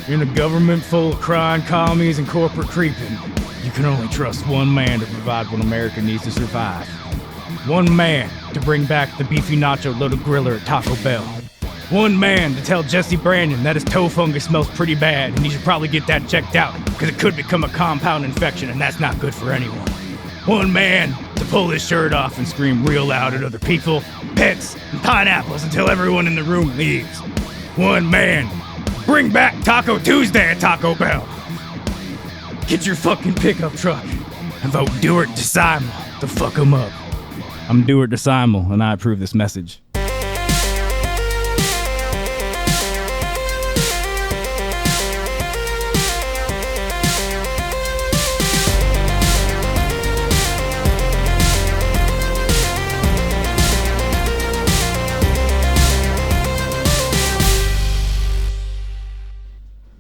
In a government full of crime, commies, and corporate creeping, you can only trust one man to provide what America needs to survive. One man to bring back the beefy nacho loaded griller at Taco Bell. One man to tell Jesse Brandon that his toe fungus smells pretty bad and he should probably get that checked out because it could become a compound infection and that's not good for anyone. One man to pull his shirt off and scream real loud at other people, pets, and pineapples until everyone in the room leaves. One man. Bring back Taco Tuesday at Taco Bell. Get your fucking pickup truck and vote Dewart DeSimel to fuck him up. I'm Dewart DeSimel and I approve this message.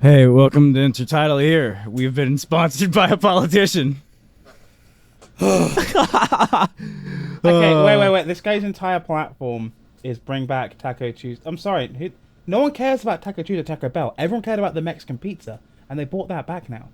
Hey, welcome to Untitled here. We've been sponsored by a politician. Okay, wait. This guy's entire platform is bring back Taco Tuesday. I'm sorry, no one cares about Taco Tuesday, Taco Bell. Everyone cared about the Mexican pizza, and they brought that back now.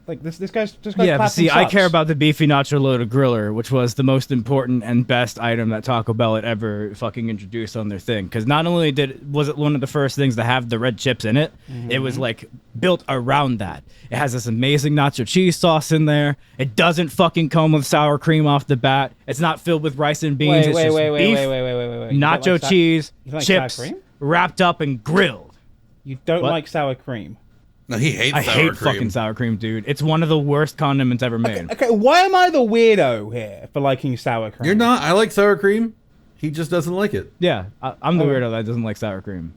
Like this guy's just yeah, but see, sucks. I care about the beefy nacho loaded griller, which was the most important and best item that Taco Bell had ever fucking introduced on their thing. Because not only was it one of the first things to have the red chips in it, it was like built around that. It has this amazing nacho cheese sauce in there. It doesn't fucking come with sour cream off the bat. It's not filled with rice and beans. It's just beef, nacho cheese, chips, wrapped up and grilled. You don't like sour cream? No, he hates sour cream. I hate fucking sour cream, dude. It's one of the worst condiments ever made. Okay, why am I the weirdo here for liking sour cream? You're not. I like sour cream. He just doesn't like it. Yeah, I'm the weirdo that doesn't like sour cream.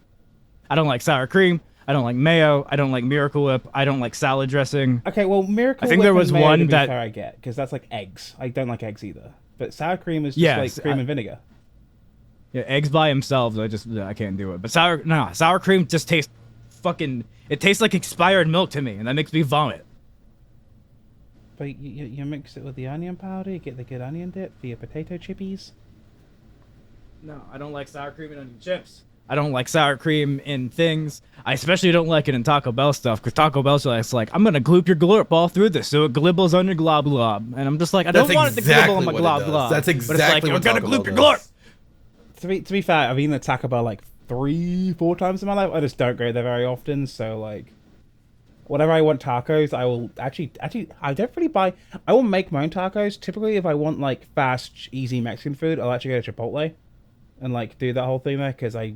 I don't like sour cream. I don't like mayo. I don't like Miracle Whip. I don't like salad dressing. Okay, well, Miracle Whip. I think there was and mayo, one to be that fair, I get, because that's like eggs. I don't like eggs either. But sour cream is just like cream and vinegar. Yeah, eggs by themselves, I can't do it. But sour cream just tastes fucking. It tastes like expired milk to me, and that makes me vomit. But you mix it with the onion powder, you get the good onion dip for your potato chippies. No, I don't like sour cream in onion chips. I don't like sour cream in things. I especially don't like it in Taco Bell stuff, because Taco Bell's like, I'm going to gloop your glorp all through this, so it glibbles on your glob glob. And I'm just like, I don't want it to glibble on my glob glob. That's exactly what it's like, what you're going to gloop your glorp. To be fair, I've eaten at Taco Bell like 3-4 times in my life. I just don't go there very often, so like whenever I want tacos, I will actually I don't really buy. I will make my own tacos. Typically, if I want like fast, easy Mexican food, I'll actually go to Chipotle and like do that whole thing there, because I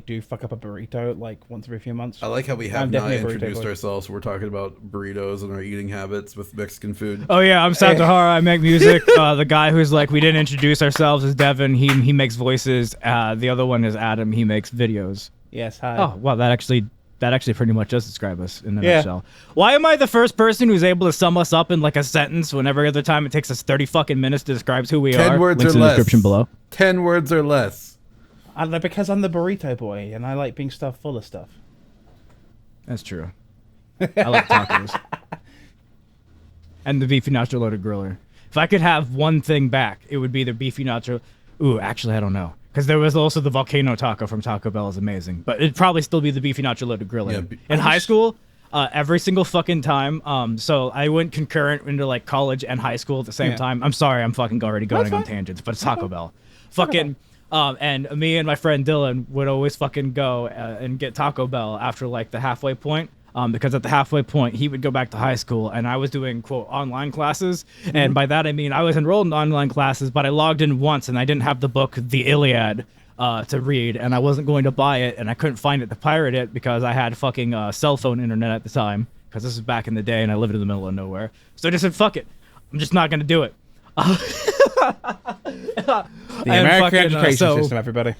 do fuck up a burrito like once every few months. I like how we have not introduced ourselves. We're talking about burritos and our eating habits with Mexican food. Oh yeah, I'm Satahara. I make music. The guy who's like, we didn't introduce ourselves is Devon. He makes voices. The other one is Adam. He makes videos. Yes. Hi. Oh well, that actually pretty much does describe us in a nutshell. Why am I the first person who's able to sum us up in like a sentence when every other time it takes us 30 fucking minutes to describe who we are? 10 words Links or in the less. description below. 10 words or less. I don't know, because I'm the burrito boy and I like being stuffed full of stuff. That's true. I like tacos. And the beefy nacho loaded griller. If I could have one thing back, it would be the beefy nacho. Ooh, actually, I don't know. Because there was also the volcano taco from Taco Bell is amazing. But it'd probably still be the beefy nacho loaded griller. Yeah, in high school, every single fucking time. So I went concurrent into like college and high school at the same time. I'm sorry, I'm fucking already going on tangents, but it's Taco Bell. Fucking... and me and my friend Dylan would always fucking go and get Taco Bell after like the halfway point. Because at the halfway point, he would go back to high school and I was doing, quote, online classes. And by that, I mean, I was enrolled in online classes, but I logged in once and I didn't have the book, The Iliad, to read. And I wasn't going to buy it and I couldn't find it to pirate it because I had fucking cell phone internet at the time. Because this is back in the day and I lived in the middle of nowhere. So I just said, fuck it. I'm just not going to do it. The American education system, everybody.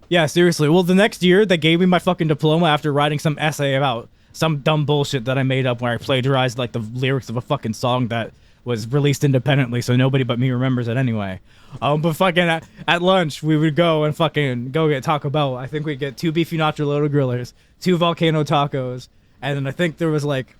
Yeah, seriously. Well, the next year, they gave me my fucking diploma after writing some essay about some dumb bullshit that I made up where I plagiarized like the lyrics of a fucking song that was released independently, so nobody but me remembers it anyway. But fucking at lunch, we would go and fucking go get Taco Bell. I think we'd get 2 beefy nacho loaded grillers, 2 volcano tacos, and then I think there was like,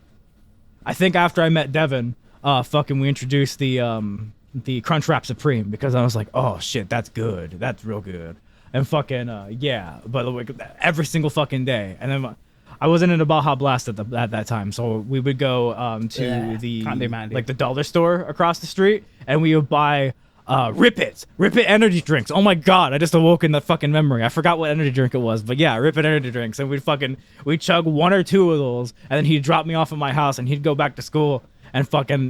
I think after I met Devon, we introduced the Crunchwrap Supreme because I was like, oh shit, that's good, that's real good, and fucking yeah, but like every single fucking day, and then I wasn't in a Baja Blast at that time, so we would go to the dollar store across the street, and we would buy Rip It energy drinks. Oh my god, I just awoke in the fucking memory. I forgot what energy drink it was, but yeah, Rip It energy drinks, and we'd chug 1 or 2 of those, and then he'd drop me off at my house, and he'd go back to school, and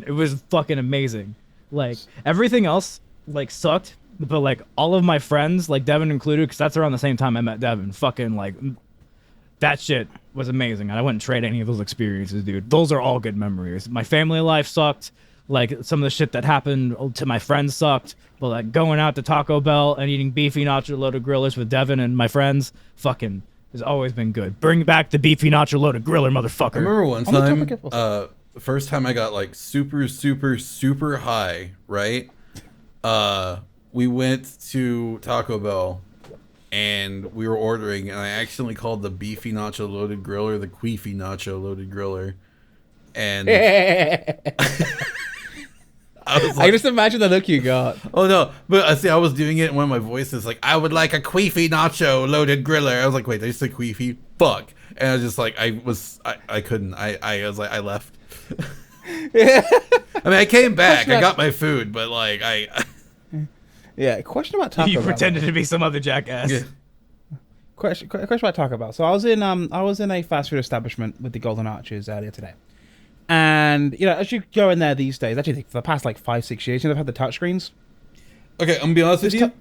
it was fucking amazing. Like everything else like sucked, but like all of my friends, like Devon included, because that's around the same time I met Devon, fucking like that shit was amazing, and I wouldn't trade any of those experiences, dude. Those are all good memories. My family life sucked. Like some of the shit that happened to my friends sucked, but like going out to Taco Bell and eating beefy nacho loaded grillers with Devon and my friends, fucking has always been good. Bring back the beefy nacho loaded griller, motherfucker. I remember one time, the first time I got like super, super, super high, right? We went to Taco Bell and we were ordering, and I accidentally called the beefy nacho loaded griller the queefy nacho loaded griller. And I just imagine the look you got. Oh no, but I see I was doing it in one of my voices, like, I would like a queefy nacho loaded griller. I was like, wait, did I say queefy? Fuck. And I was just like, I couldn't. I was like, I left. I mean, I came back. I got my food, but like, Yeah, question about Taco Bell. You pretended to be some other jackass. Yeah. Question about Taco Bell. So I was in a fast food establishment with the Golden Arches earlier today. And, you know, as you go in there these days, actually for the past like 5-6 years, they've had the touchscreens. Okay, I'm gonna be honest with you.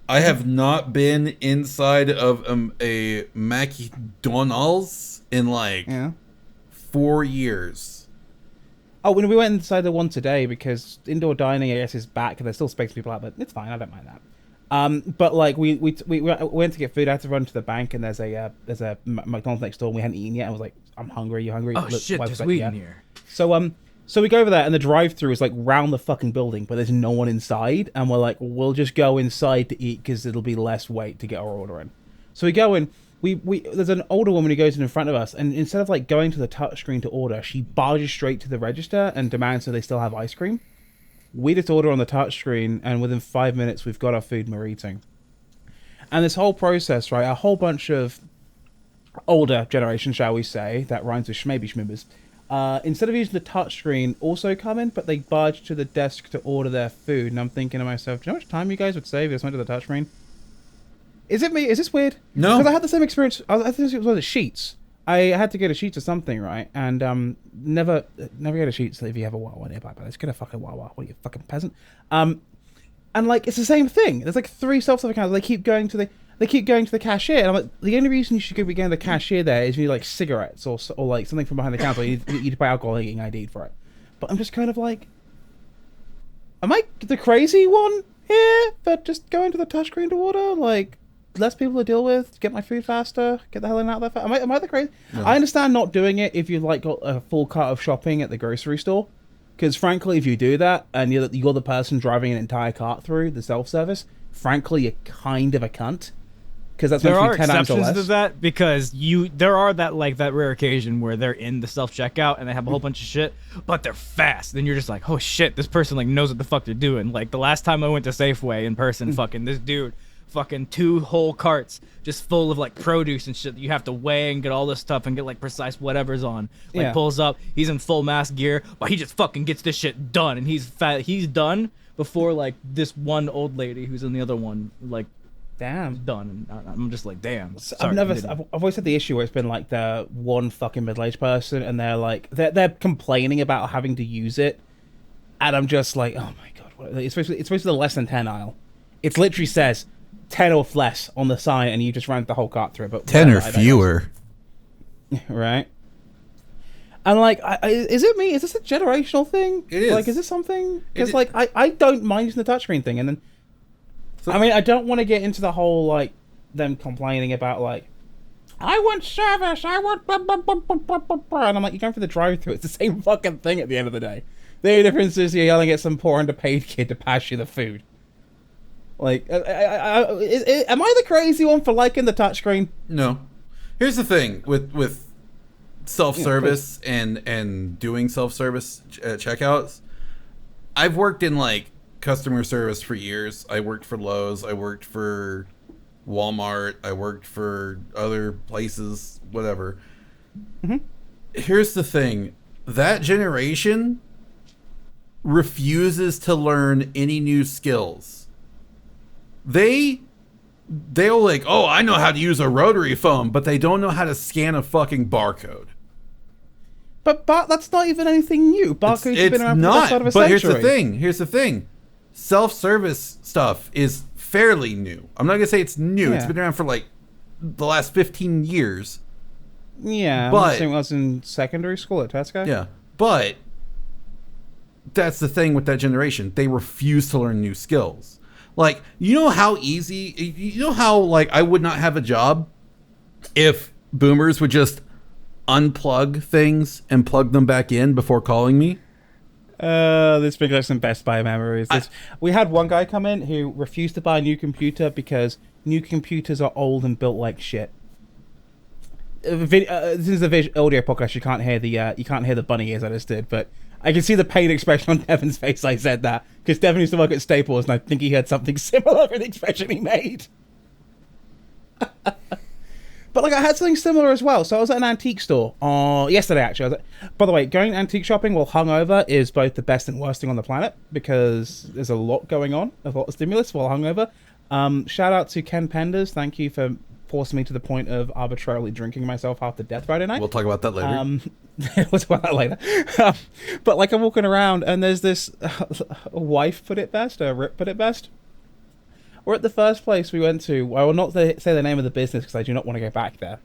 I have not been inside of a McDonald's in like 4 years. Oh, when we went inside the one today, because indoor dining, I guess, is back, and there's still space for people out, but it's fine. I don't mind that. But like we went to get food. I had to run to the bank, and there's a McDonald's next door, and we hadn't eaten yet. I was like, I'm hungry. You hungry? Oh shit, there's weed in here. So we go over there, and the drive-through is like round the fucking building, but there's no one inside, and we're like, we'll just go inside to eat because it'll be less wait to get our order in. So we go in. We there's an older woman who goes in front of us, and instead of like going to the touchscreen to order, she barges straight to the register and demands that they still have ice cream. We just order on the touchscreen, and within 5 minutes, we've got our food and we're eating. And this whole process, right, a whole bunch of older generation, shall we say, that rhymes with schmaybe schmibbers, instead of using the touchscreen, also come in, but they barge to the desk to order their food. And I'm thinking to myself, do you know how much time you guys would save if you just went to the touchscreen? Is it me? Is this weird? No. Because I had the same experience. I think it was at Sheets. I had to go to Sheets or something, right? And never go to Sheets if you have a Wawa nearby. But let's get a fucking Wawa. What are you, fucking peasant? And like it's the same thing. There's like 3 self-serve accounts. They keep going to the cashier. And I'm like, the only reason you should be going to the cashier there is you need like cigarettes or like something from behind the counter. Or you need to buy alcohol and getting ID'd for it. But I'm just kind of like, am I the crazy one here for just going to the touchscreen to order? Like, less people to deal with, get my food faster, get the hell out there. Am I the crazy? No. I understand not doing it if you've like got a full cart of shopping at the grocery store, because frankly, if you do that and you're the person driving an entire cart through the self-service, frankly, you're kind of a cunt. Because that's there are 10 times or less. exceptions to that, because there are that rare occasion where they're in the self-checkout and they have a whole bunch of shit, but they're fast. Then you're just like, oh shit, this person like knows what the fuck they're doing. Like the last time I went to Safeway in person, fucking this dude. Fucking 2 whole carts just full of like produce and shit that you have to weigh and get all this stuff and get like precise whatever's on. Like pulls up, he's in full mask gear, but he just fucking gets this shit done, and he's done before like this one old lady who's in the other one like damn done. And I'm just like damn. I've always had the issue where it's been like the one fucking middle-aged person and they're like they're complaining about having to use it, and I'm just like, oh my god, it's supposed to be the less than 10 aisle. It literally says 10 or less on the sign, and you just ran the whole cart through it. But 10 or fewer, right? And like, is it me? Is this a generational thing? It is. Like, is this something? Because like, I don't mind using the touchscreen thing, and then, I mean, I don't want to get into the whole like them complaining about like, I want service, I want blah, blah, blah, blah, blah, blah, blah. And I'm like, you're going for the drive-through. It's the same fucking thing at the end of the day. The only difference is you're yelling at some poor underpaid kid to pass you the food. Like, am I the crazy one for liking the touchscreen? No. Here's the thing with self-service and doing self-service checkouts. I've worked in like customer service for years. I worked for Lowe's. I worked for Walmart. I worked for other places, whatever. Here's the thing. That generation refuses to learn any new skills. They'll like, oh, I know how to use a rotary phone, but they don't know how to scan a fucking barcode. But that's not even anything new. Barcodes have been around for the best part of a but century. Here's the thing. Self-service stuff is fairly new. I'm not going to say it's new. Yeah. It's been around for like the last 15 years. Yeah, but I was in secondary school at Tesco. Yeah, but that's the thing with that generation. They refuse to learn new skills. Like, you know how like I would not have a job if boomers would just unplug things and plug them back in before calling me? This brings up some Best Buy memories. We had one guy come in who refused to buy a new computer because new computers are old and built like shit. This is a audio podcast. You can't hear the bunny ears I just did, but I can see the pain expression on Devon's face. I said that because Devon used to work at Staples, and I think he had something similar in the expression he made. But like I had something similar as well. So I was at an antique store yesterday, actually. By the way, going antique shopping while hungover is both the best and worst thing on the planet because there's a lot going on, a lot of stimulus while hungover. Shout out to Ken Penders. Thank you for forcing me to the point of arbitrarily drinking myself half to death Friday night. We'll talk about that later. We'll talk about that later. But like I'm walking around and there's this wife put it best, Rip put it best. We're at the first place we went to. I will not say the name of the business because I do not want to go back there.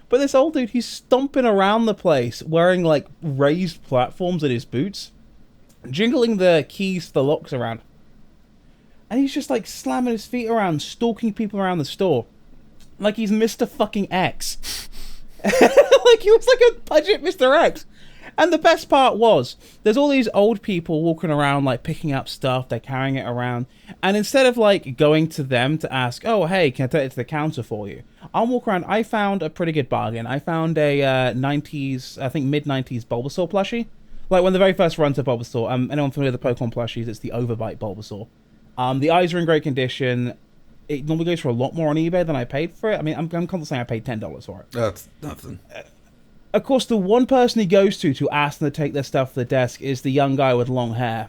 But this old dude, he's stomping around the place wearing like raised platforms in his boots, jingling the keys to the locks around. And he's just like slamming his feet around, stalking people around the store. Like he's Mr. fucking X. Like he was like a budget Mr. X. And the best part was, there's all these old people walking around, like, picking up stuff, they're carrying it around, and instead of, like, going to them to ask, oh, hey, can I take it to the counter for you? I'll walk around, I found a pretty good bargain. I found a 90s, I think mid-90s Bulbasaur plushie. Like, when the very first run to Bulbasaur, anyone familiar with the Pokemon plushies, it's the Overbite Bulbasaur. The eyes are in great condition. It normally goes for a lot more on eBay than I paid for it. I mean, I'm constantly saying I paid $10 for it. That's nothing. Of course, the one person he goes to ask them to take their stuff to the desk is the young guy with long hair.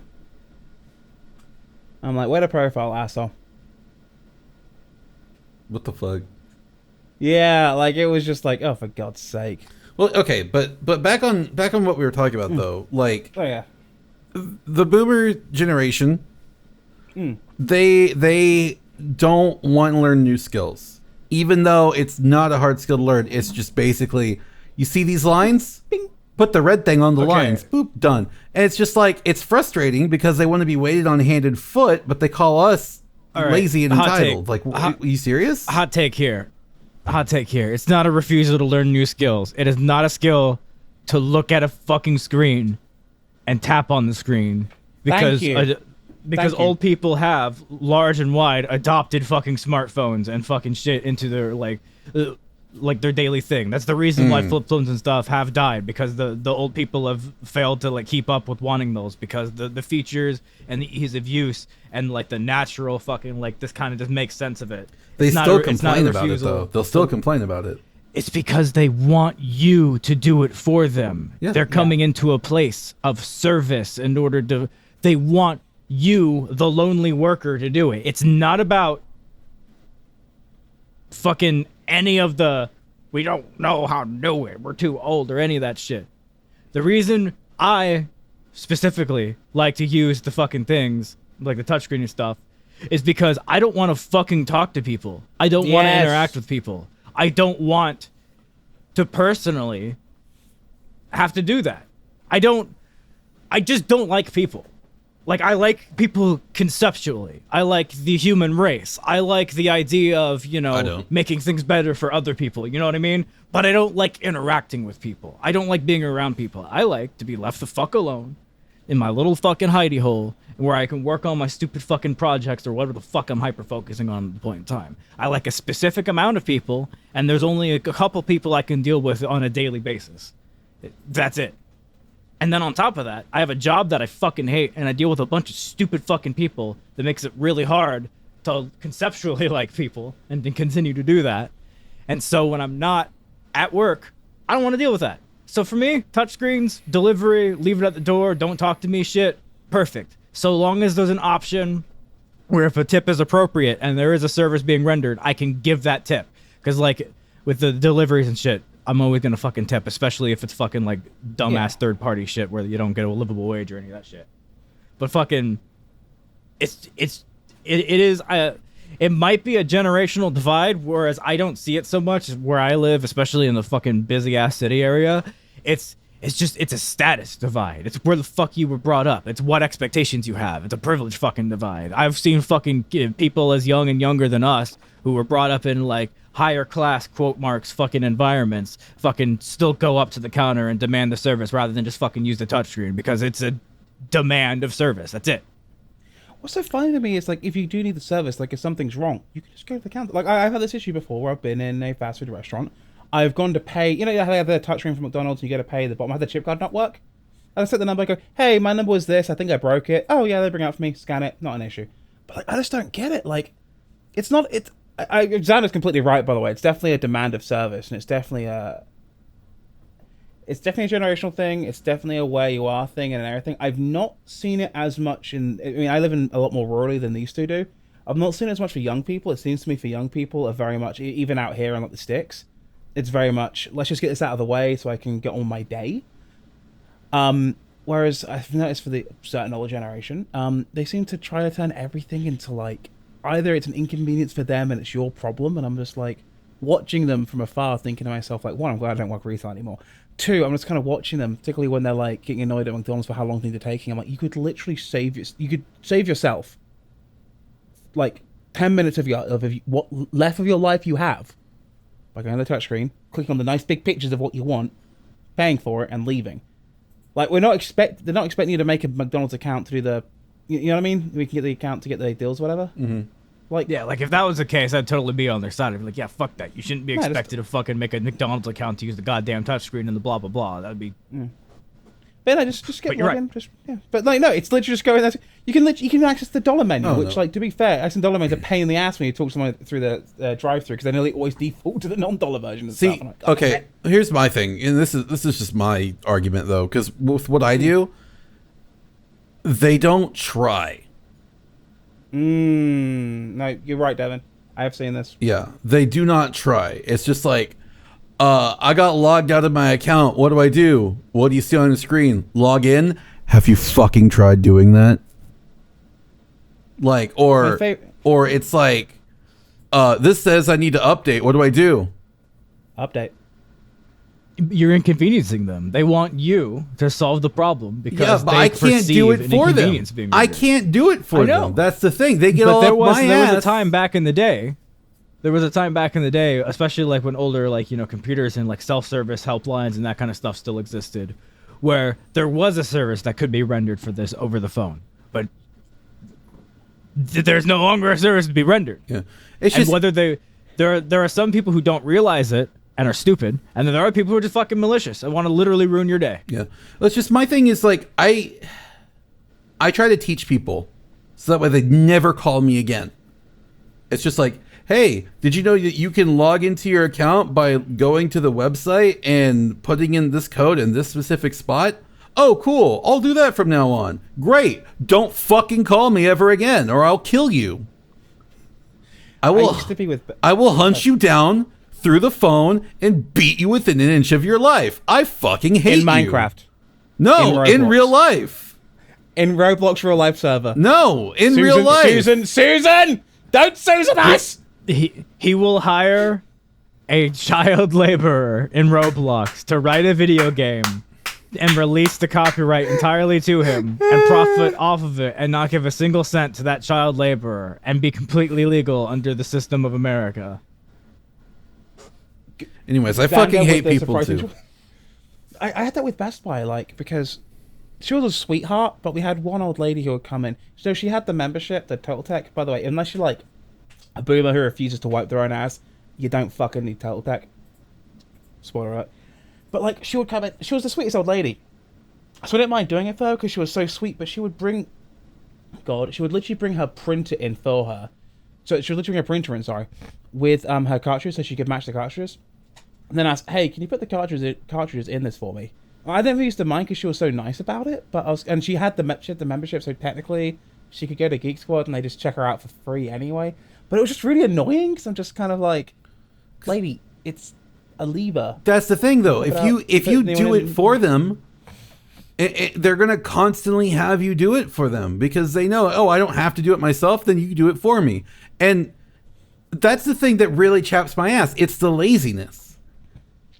I'm like, way to profile, asshole. What the fuck? Yeah, like, it was just like, oh, for God's sake. Well, okay, but back on what we were talking about, though. Like, oh, yeah. The boomer generation, they don't want to learn new skills. Even though it's not a hard skill to learn, it's just basically... You see these lines? Bing. Put the red thing on the lines. Boop, done. And it's just like, it's frustrating because they want to be waited on handed foot, but they call us lazy and entitled. Like, are you serious? Hot take here. It's not a refusal to learn new skills. It is not a skill to look at a fucking screen and tap on the screen because old people have large and wide adopted fucking smartphones and fucking shit into their like their daily thing. That's the reason why flip phones and stuff have died, because the old people have failed to like keep up with wanting those, because the features and the ease of use and like the natural fucking like this kind of just makes sense of it. They still complain about it though. They'll still complain about it. It's because they want you to do it for them. Yeah. They're coming into a place of service in order to, they want you, the lonely worker, to do it. It's not about fucking any of the, we don't know how to do it, we're too old, or any of that shit. The reason I specifically like to use the fucking things, like the touchscreen and stuff, is because I don't want to fucking talk to people. I don't want to interact with people. I don't want to personally have to do that. I just don't like people. Like, I like people conceptually. I like the human race. I like the idea of, making things better for other people. You know what I mean? But I don't like interacting with people. I don't like being around people. I like to be left the fuck alone in my little fucking hidey hole where I can work on my stupid fucking projects or whatever the fuck I'm hyper-focusing on at the point in time. I like a specific amount of people, and there's only a couple people I can deal with on a daily basis. That's it. And then on top of that, I have a job that I fucking hate, and I deal with a bunch of stupid fucking people that makes it really hard to conceptually like people and to continue to do that. And so when I'm not at work, I don't want to deal with that. So for me, touchscreens, delivery, leave it at the door, don't talk to me shit, perfect. So long as there's an option where if a tip is appropriate and there is a service being rendered, I can give that tip. Because, like, with the deliveries and shit, I'm always going to fucking tip, especially if it's fucking, like, dumbass third-party shit where you don't get a livable wage or any of that shit. But fucking, it might be a generational divide, whereas I don't see it so much where I live, especially in the fucking busy-ass city area. It's a status divide. It's where the fuck you were brought up. It's what expectations you have. It's a privilege fucking divide. I've seen fucking people as young and younger than us who were brought up in, like, higher class, quote marks, fucking environments, fucking still go up to the counter and demand the service rather than just fucking use the touchscreen because it's a demand of service. That's it. What's so funny to me is, like, if you do need the service, like, if something's wrong, you can just go to the counter. Like, I've had this issue before where I've been in a fast food restaurant. I've gone to pay, you know how they have the touchscreen from McDonald's and you get to pay at the bottom. I had the chip card not work. I set the number, I go, hey, my number was this, I think I broke it. Oh, yeah, they bring it out for me, scan it, not an issue. But, like, I just don't get it. Like, it's not, Xander's completely right, by the way. It's definitely a demand of service, and it's definitely a generational thing. It's definitely a where you are thing and everything. I've not seen it as much I mean, I live in a lot more rurally than these two do. I've not seen it as much for young people. It seems to me for young people are very much, even out here on like the sticks, it's very much, let's just get this out of the way so I can get on my day. Whereas I've noticed for the certain older generation, they seem to try to turn everything into like, either it's an inconvenience for them and it's your problem, and I'm just like watching them from afar thinking to myself, like, one, I'm glad I don't work retail anymore. Two, I'm just kind of watching them, particularly when they're like getting annoyed at McDonald's for how long things are taking. I'm like, you could literally save yourself like 10 minutes of what left of your life you have by going to the touchscreen, clicking on the nice big pictures of what you want, paying for it, and leaving. Like, they're not expecting you to make a McDonald's account to do the, you know what I mean? We can get the account to get the deals, whatever. Mm-hmm. Like, yeah, like if that was the case, I'd totally be on their side. I'd be like, yeah, fuck that. You shouldn't be expected to fucking make a McDonald's account to use the goddamn touchscreen and the blah blah blah. That'd be. But no, just get login. Right. Yeah. But like, no, it's literally just going there. You can access the dollar menu, which, like, to be fair, accessing dollar menu is a pain in the ass when you talk to someone through the drive-through, because they nearly always default to the non-dollar version. See, like, okay, here's my thing, and this is just my argument though, because with what I do, they don't try. No, you're right, Devon. I have seen this. Yeah, they do not try. It's just like, I got logged out of my account. What do? What do you see on the screen? Log in. Have you fucking tried doing that? Like, or it's like, this says I need to update. What do? Update. You're inconveniencing them. They want you to solve the problem because but I can't do it for them. I can't do it for them. That's the thing. They get all up my ass. There was a time back in the day. Especially like when older, like, you know, computers and like self-service helplines and that kind of stuff still existed, where there was a service that could be rendered for this over the phone, but there's no longer a service to be rendered. Yeah, it's just whether there are some people who don't realize it and are stupid, and then there are people who are just fucking malicious and want to literally ruin your day. Yeah, that's just my thing. Is like I try to teach people so that way they never call me again. It's just like, hey, did you know that you can log into your account by going to the website and putting in this code in this specific spot? Oh, cool. I'll do that from now on. Great. Don't fucking call me ever again, or I'll kill you. I will hunt you down through the phone and beat you within an inch of your life. I fucking hate you. In Minecraft. No, in real life. In Roblox real life server. No, in real life. Susan! Don't Susan us! He will hire a child laborer in Roblox to write a video game and release the copyright entirely to him and profit off of it and not give a single cent to that child laborer and be completely legal under the system of America. Anyways, I fucking hate people too. I had that with Best Buy, like, because she was a sweetheart, but we had one old lady who would come in. So she had the membership, the Total Tech. By the way, unless you're like a boomer who refuses to wipe their own ass, you don't fucking need Total Tech. Spoiler alert. But like, she would come in. She was the sweetest old lady. So I didn't mind doing it for her because she was so sweet. But she would she would literally bring her printer in for her. So she would literally bring her printer in, with her cartridge, so she could match the cartridges. and then asked, "Hey, can you put the cartridges in this for me?" I never used to mind because she was so nice about it, and she had the membership, so technically she could go to Geek Squad and they just check her out for free anyway. But it was just really annoying because I'm just kind of like, lady, it's a lever. That's the thing, though. If you do it for them, they're gonna constantly have you do it for them because they know, oh, I don't have to do it myself. Then you do it for me, and that's the thing that really chaps my ass. It's the laziness.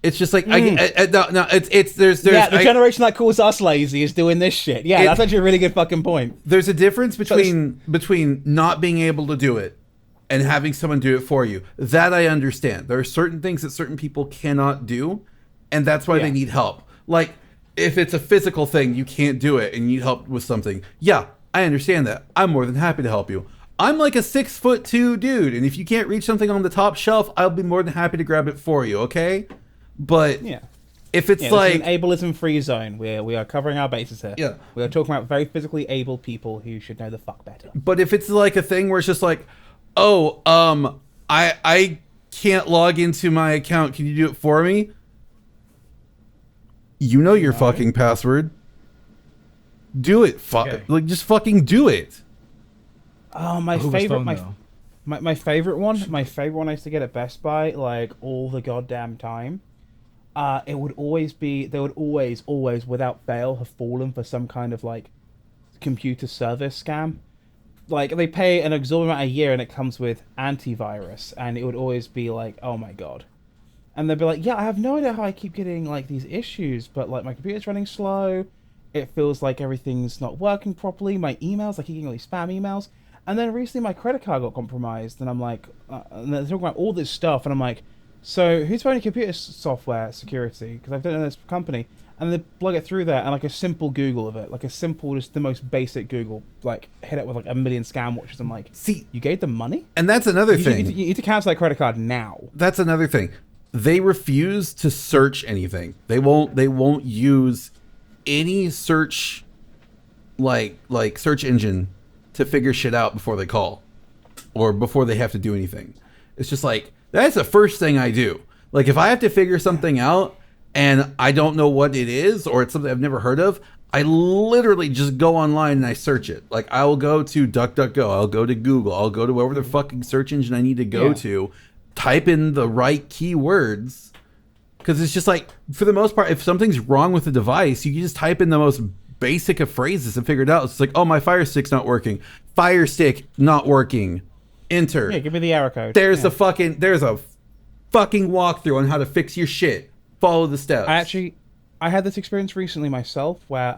It's just like there's the generation that calls us lazy is doing this shit. Yeah, that's actually a really good fucking point. There's a difference between not being able to do it and having someone do it for you. That I understand. There are certain things that certain people cannot do, and that's why they need help. Like if it's a physical thing, you can't do it and you need help with something. Yeah, I understand that. I'm more than happy to help you. I'm like a 6'2" dude, and if you can't reach something on the top shelf, I'll be more than happy to grab it for you, okay? But if it's like an ableism-free zone, we are covering our bases here. Yeah, we are talking about very physically able people who should know the fuck better. But if it's like a thing where it's just like, oh, I can't log into my account. Can you do it for me? You know your fucking password. Do it. Like just fucking do it. Oh, my favorite one I used to get at Best Buy like all the goddamn time. They would always, without fail, have fallen for some kind of like computer service scam. Like they pay an exorbitant amount a year and it comes with antivirus, and it would always be like, oh my god. And they'd be like, yeah, I have no idea how I keep getting like these issues, but like my computer's running slow. It feels like everything's not working properly. My emails, I keep getting all these spam emails. And then recently my credit card got compromised, and I'm like, and they're talking about all this stuff, and I'm like, so who's running computer software security? Because I've done it in this company, and they plug it through there, and like a simple Google of it, like a simple, just the most basic Google, like hit it with like a million scam watches. I'm like, see, you gave them money, and that's another thing. You need to cancel that credit card now. That's another thing. They refuse to search anything. They won't use any search, like search engine, to figure shit out before they call, or before they have to do anything. It's just like, that's the first thing I do. Like if I have to figure something out and I don't know what it is, or it's something I've never heard of, I literally just go online and I search it. Like I will go to DuckDuckGo, I'll go to Google, I'll go to whatever the fucking search engine I need to go to, type in the right keywords, because it's just like, for the most part, if something's wrong with the device, you can just type in the most basic of phrases and figure it out. It's like, oh, my Fire Stick's not working. Fire Stick not working. Enter. Yeah, give me the error code. There's a fucking walkthrough on how to fix your shit. Follow the steps. I had this experience recently myself where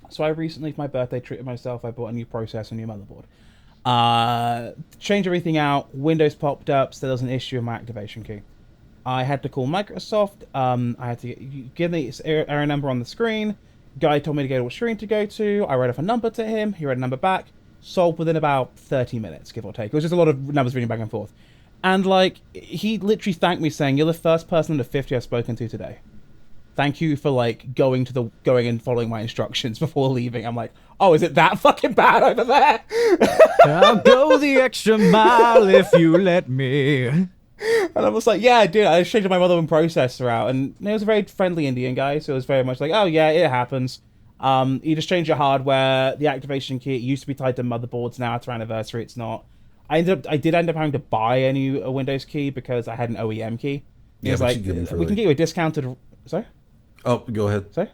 so I recently, for my birthday, treated myself. I bought a new processor, a new motherboard. Changed everything out. Windows popped up, so there was an issue with my activation key. I had to call Microsoft. I had to give the error number on the screen. Guy told me to go to what screen to go to. I wrote off a number to him. He wrote a number back. Solved within about 30 minutes, give or take. It was just a lot of numbers reading back and forth. And like, he literally thanked me saying, "You're the first person under 50 I've spoken to today. Thank you for like going and following my instructions before leaving." I'm like, oh, is it that fucking bad over there? I'll go the extra mile if you let me. And I was like, yeah, dude, I just changed my motherboard processor out, and he was a very friendly Indian guy, so it was very much like, oh yeah, it happens. You just change your hardware, the activation key. It used to be tied to motherboards, now it's our anniversary, it's not. I did end up having to buy a new Windows key because I had an OEM key. He was like, we can get you a discounted. Sorry? Oh, go ahead. Sorry?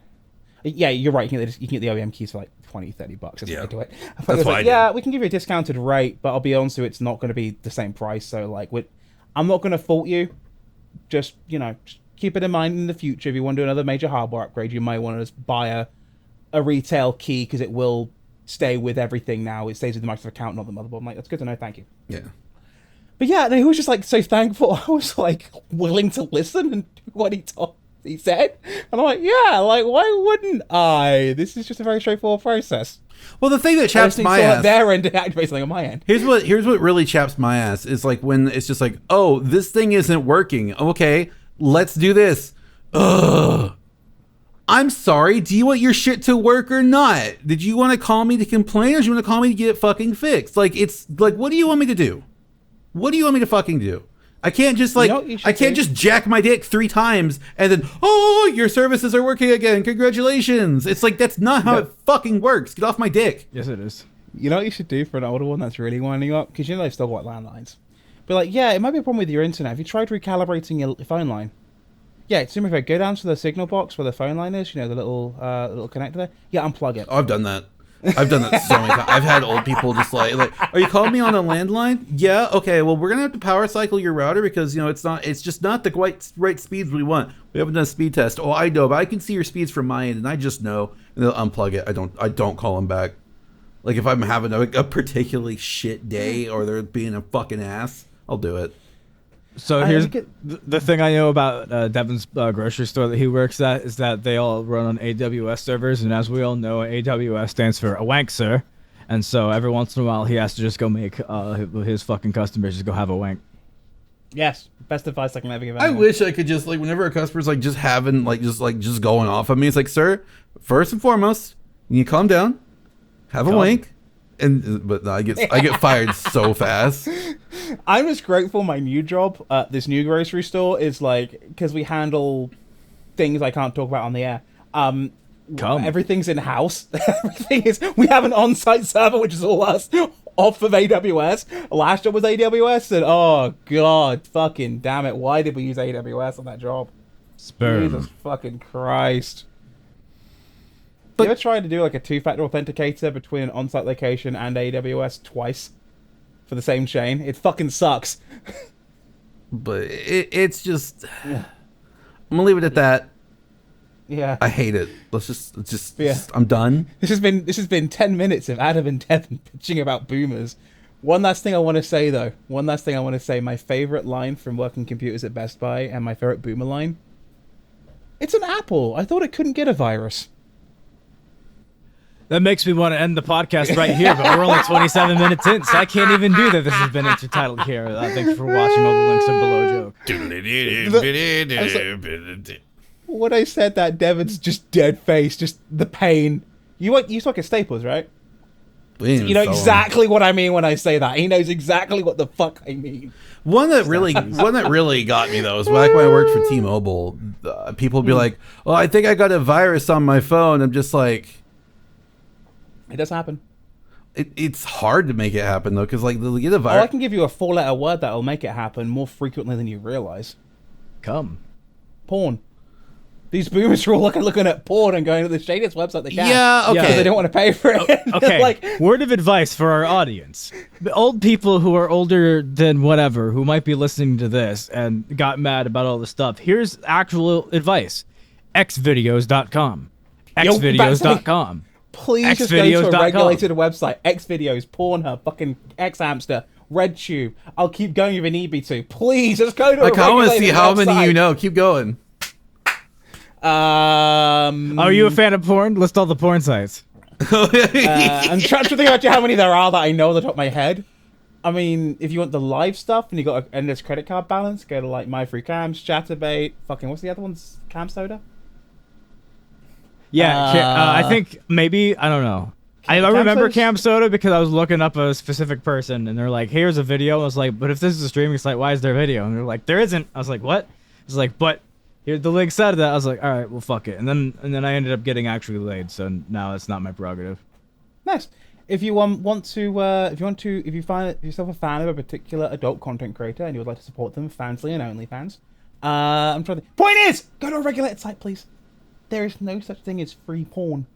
Yeah, you're right. You can get the OEM keys for like $20-$30. That's why I do it. That's why I did. We can give you a discounted rate, but I'll be honest with you, it's not going to be the same price. So like, I'm not going to fault you. Just just keep it in mind in the future. If you want to do another major hardware upgrade, you might want to just buy a retail key, because it will stay with everything now. It stays with the Microsoft account, not the motherboard. I'm like, that's good to know. Thank you. Yeah. But yeah, and he was just like so thankful. I was like willing to listen and do what he said. And I'm like, yeah, like why wouldn't I? This is just a very straightforward process. Well, the thing that chaps my ass, their end to activate something on my end. Here's what really chaps my ass is like when it's just like, oh, this thing isn't working. Okay, let's do this. Ugh. I'm sorry. Do you want your shit to work or not? Did you want to call me to complain, or do you want to call me to get it fucking fixed? Like, it's like, what do you want me to do? What do you want me to fucking do? I can't just like I can't just jack my dick 3 times and then your services are working again. Congratulations. It's like that's not how it fucking works. Get off my dick. Yes, it is. You know what you should do for an older one that's really winding up? Because you know they've still got landlines. But like, yeah, it might be a problem with your internet. Have you tried recalibrating your phone line? Yeah, so if I go down to the signal box where the phone line is, you know, the little connector there. Yeah, unplug it. Oh, I've done that. I've done that so many times. I've had old people just like, are you calling me on a landline? Yeah, okay. Well, we're gonna have to power cycle your router because it's just not the right speeds we want. We haven't done a speed test. Oh, I know, but I can see your speeds from my end, and I just know. And they'll unplug it. I don't call them back. Like if I'm having a particularly shit day or they're being a fucking ass, I'll do it. So here's the thing I know about Devon's grocery store that he works at is that they all run on AWS servers, and as we all know, AWS stands for a wank, sir. And so every once in a while, he has to just go make his fucking customers just go have a wank. Yes, best advice I can ever give. I wish I could just like whenever a customer's like just having just going off on me, it's like, sir, first and foremost, you need to calm down, have a wank. But no, I get fired so fast. I'm just grateful my new job at this new grocery store is like, because we handle things I can't talk about on the air. Everything's in house. We have an on-site server which is all us off of AWS. Last job was AWS, and oh god, fucking damn it, why did we use AWS on that job? Sperm. Jesus fucking Christ. But, you ever tried to do like a 2-factor authenticator between an on-site location and AWS twice for the same chain? It fucking sucks. But it's just... I'm gonna leave it at that. Yeah. I hate it. Let's just I'm done. This has been 10 minutes of Adam and Devon pitching about boomers. One last thing I want to say though. My favorite line from working computers at Best Buy and my favorite boomer line. It's an Apple. I thought it couldn't get a virus. That makes me want to end the podcast right here, but we're only 27 minutes in, so I can't even do that. This has been Untitled here. Thanks for watching. All the links are below joke. When I said that, Devon's just dead face, just the pain. You talk at Staples, right? You know exactly what I mean when I say that. He knows exactly what the fuck I mean. One that really got me though is back when I worked for T-Mobile. People would be like, "Oh, I think I got a virus on my phone." I'm just like, it does happen. It's hard to make it happen though, because like they'll get a virus. Oh, I can give you a 4-letter word that'll make it happen more frequently than you realize. Porn. These boomers are all looking at porn and going to the shadiest website they can. Yeah, okay. Because they don't want to pay for it. Okay. Like, word of advice for our audience. The old people who are older than whatever, who might be listening to this and got mad about all this stuff. Here's actual advice. xvideos.com. xvideos.com. Please just go to a regulated website. Xvideos, Pornhub, fucking Xhamster, RedTube. I'll keep going if you need me to. Please, just go to a regulated website. I want to see how many you know. Keep going. Are you a fan of porn? List all the porn sites. I'm trying to think about how many there are that I know off the top of my head. I mean, if you want the live stuff and you got an endless credit card balance, go to like My Free Cams, Chatterbait, fucking what's the other ones? Cam Soda? Yeah, I think maybe, I don't know. I remember Cam Soda because I was looking up a specific person and they're like, here's a video. I was like, but if this is a streaming site, why is there a video? And they're like, there isn't. I was like, what? It's like, but here the link said that. I was like, all right, well, fuck it. And then I ended up getting actually laid, so now it's not my prerogative. Nice. If you find yourself a fan of a particular adult content creator and you would like to support them, Fansly and OnlyFans, I'm trying to. Point is, go to a regulated site, please. There is no such thing as free porn.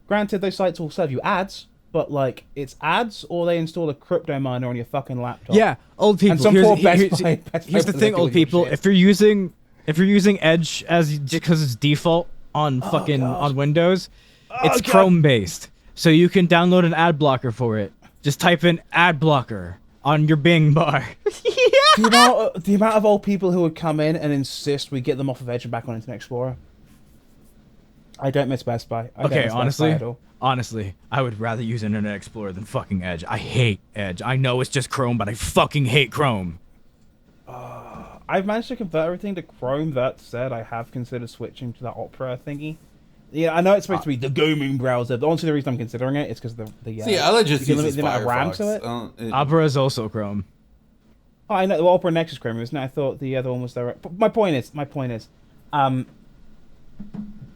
Granted, those sites will serve you ads, but like it's ads or they install a crypto miner on your fucking laptop. Yeah, old people. And some poor Best here's the thing, old people. If you're using Edge as because it's default on on Windows, it's Chrome based, so you can download an ad blocker for it. Just type in ad blocker on your Bing bar. The amount of old people who would come in and insist we get them off of Edge and back on Internet Explorer. I don't miss Best Buy. Honestly, I would rather use Internet Explorer than fucking Edge. I hate Edge. I know it's just Chrome, but I fucking hate Chrome. I've managed to convert everything to Chrome. That said, I have considered switching to that Opera thingy. Yeah, I know it's supposed to be the gaming browser, but honestly, the reason I'm considering it is because the I just use the amount of RAM to it. Opera is also Chrome. Oh, I know the Opera Nexus Chrome, isn't it? I thought the other one was direct. But my point is, don't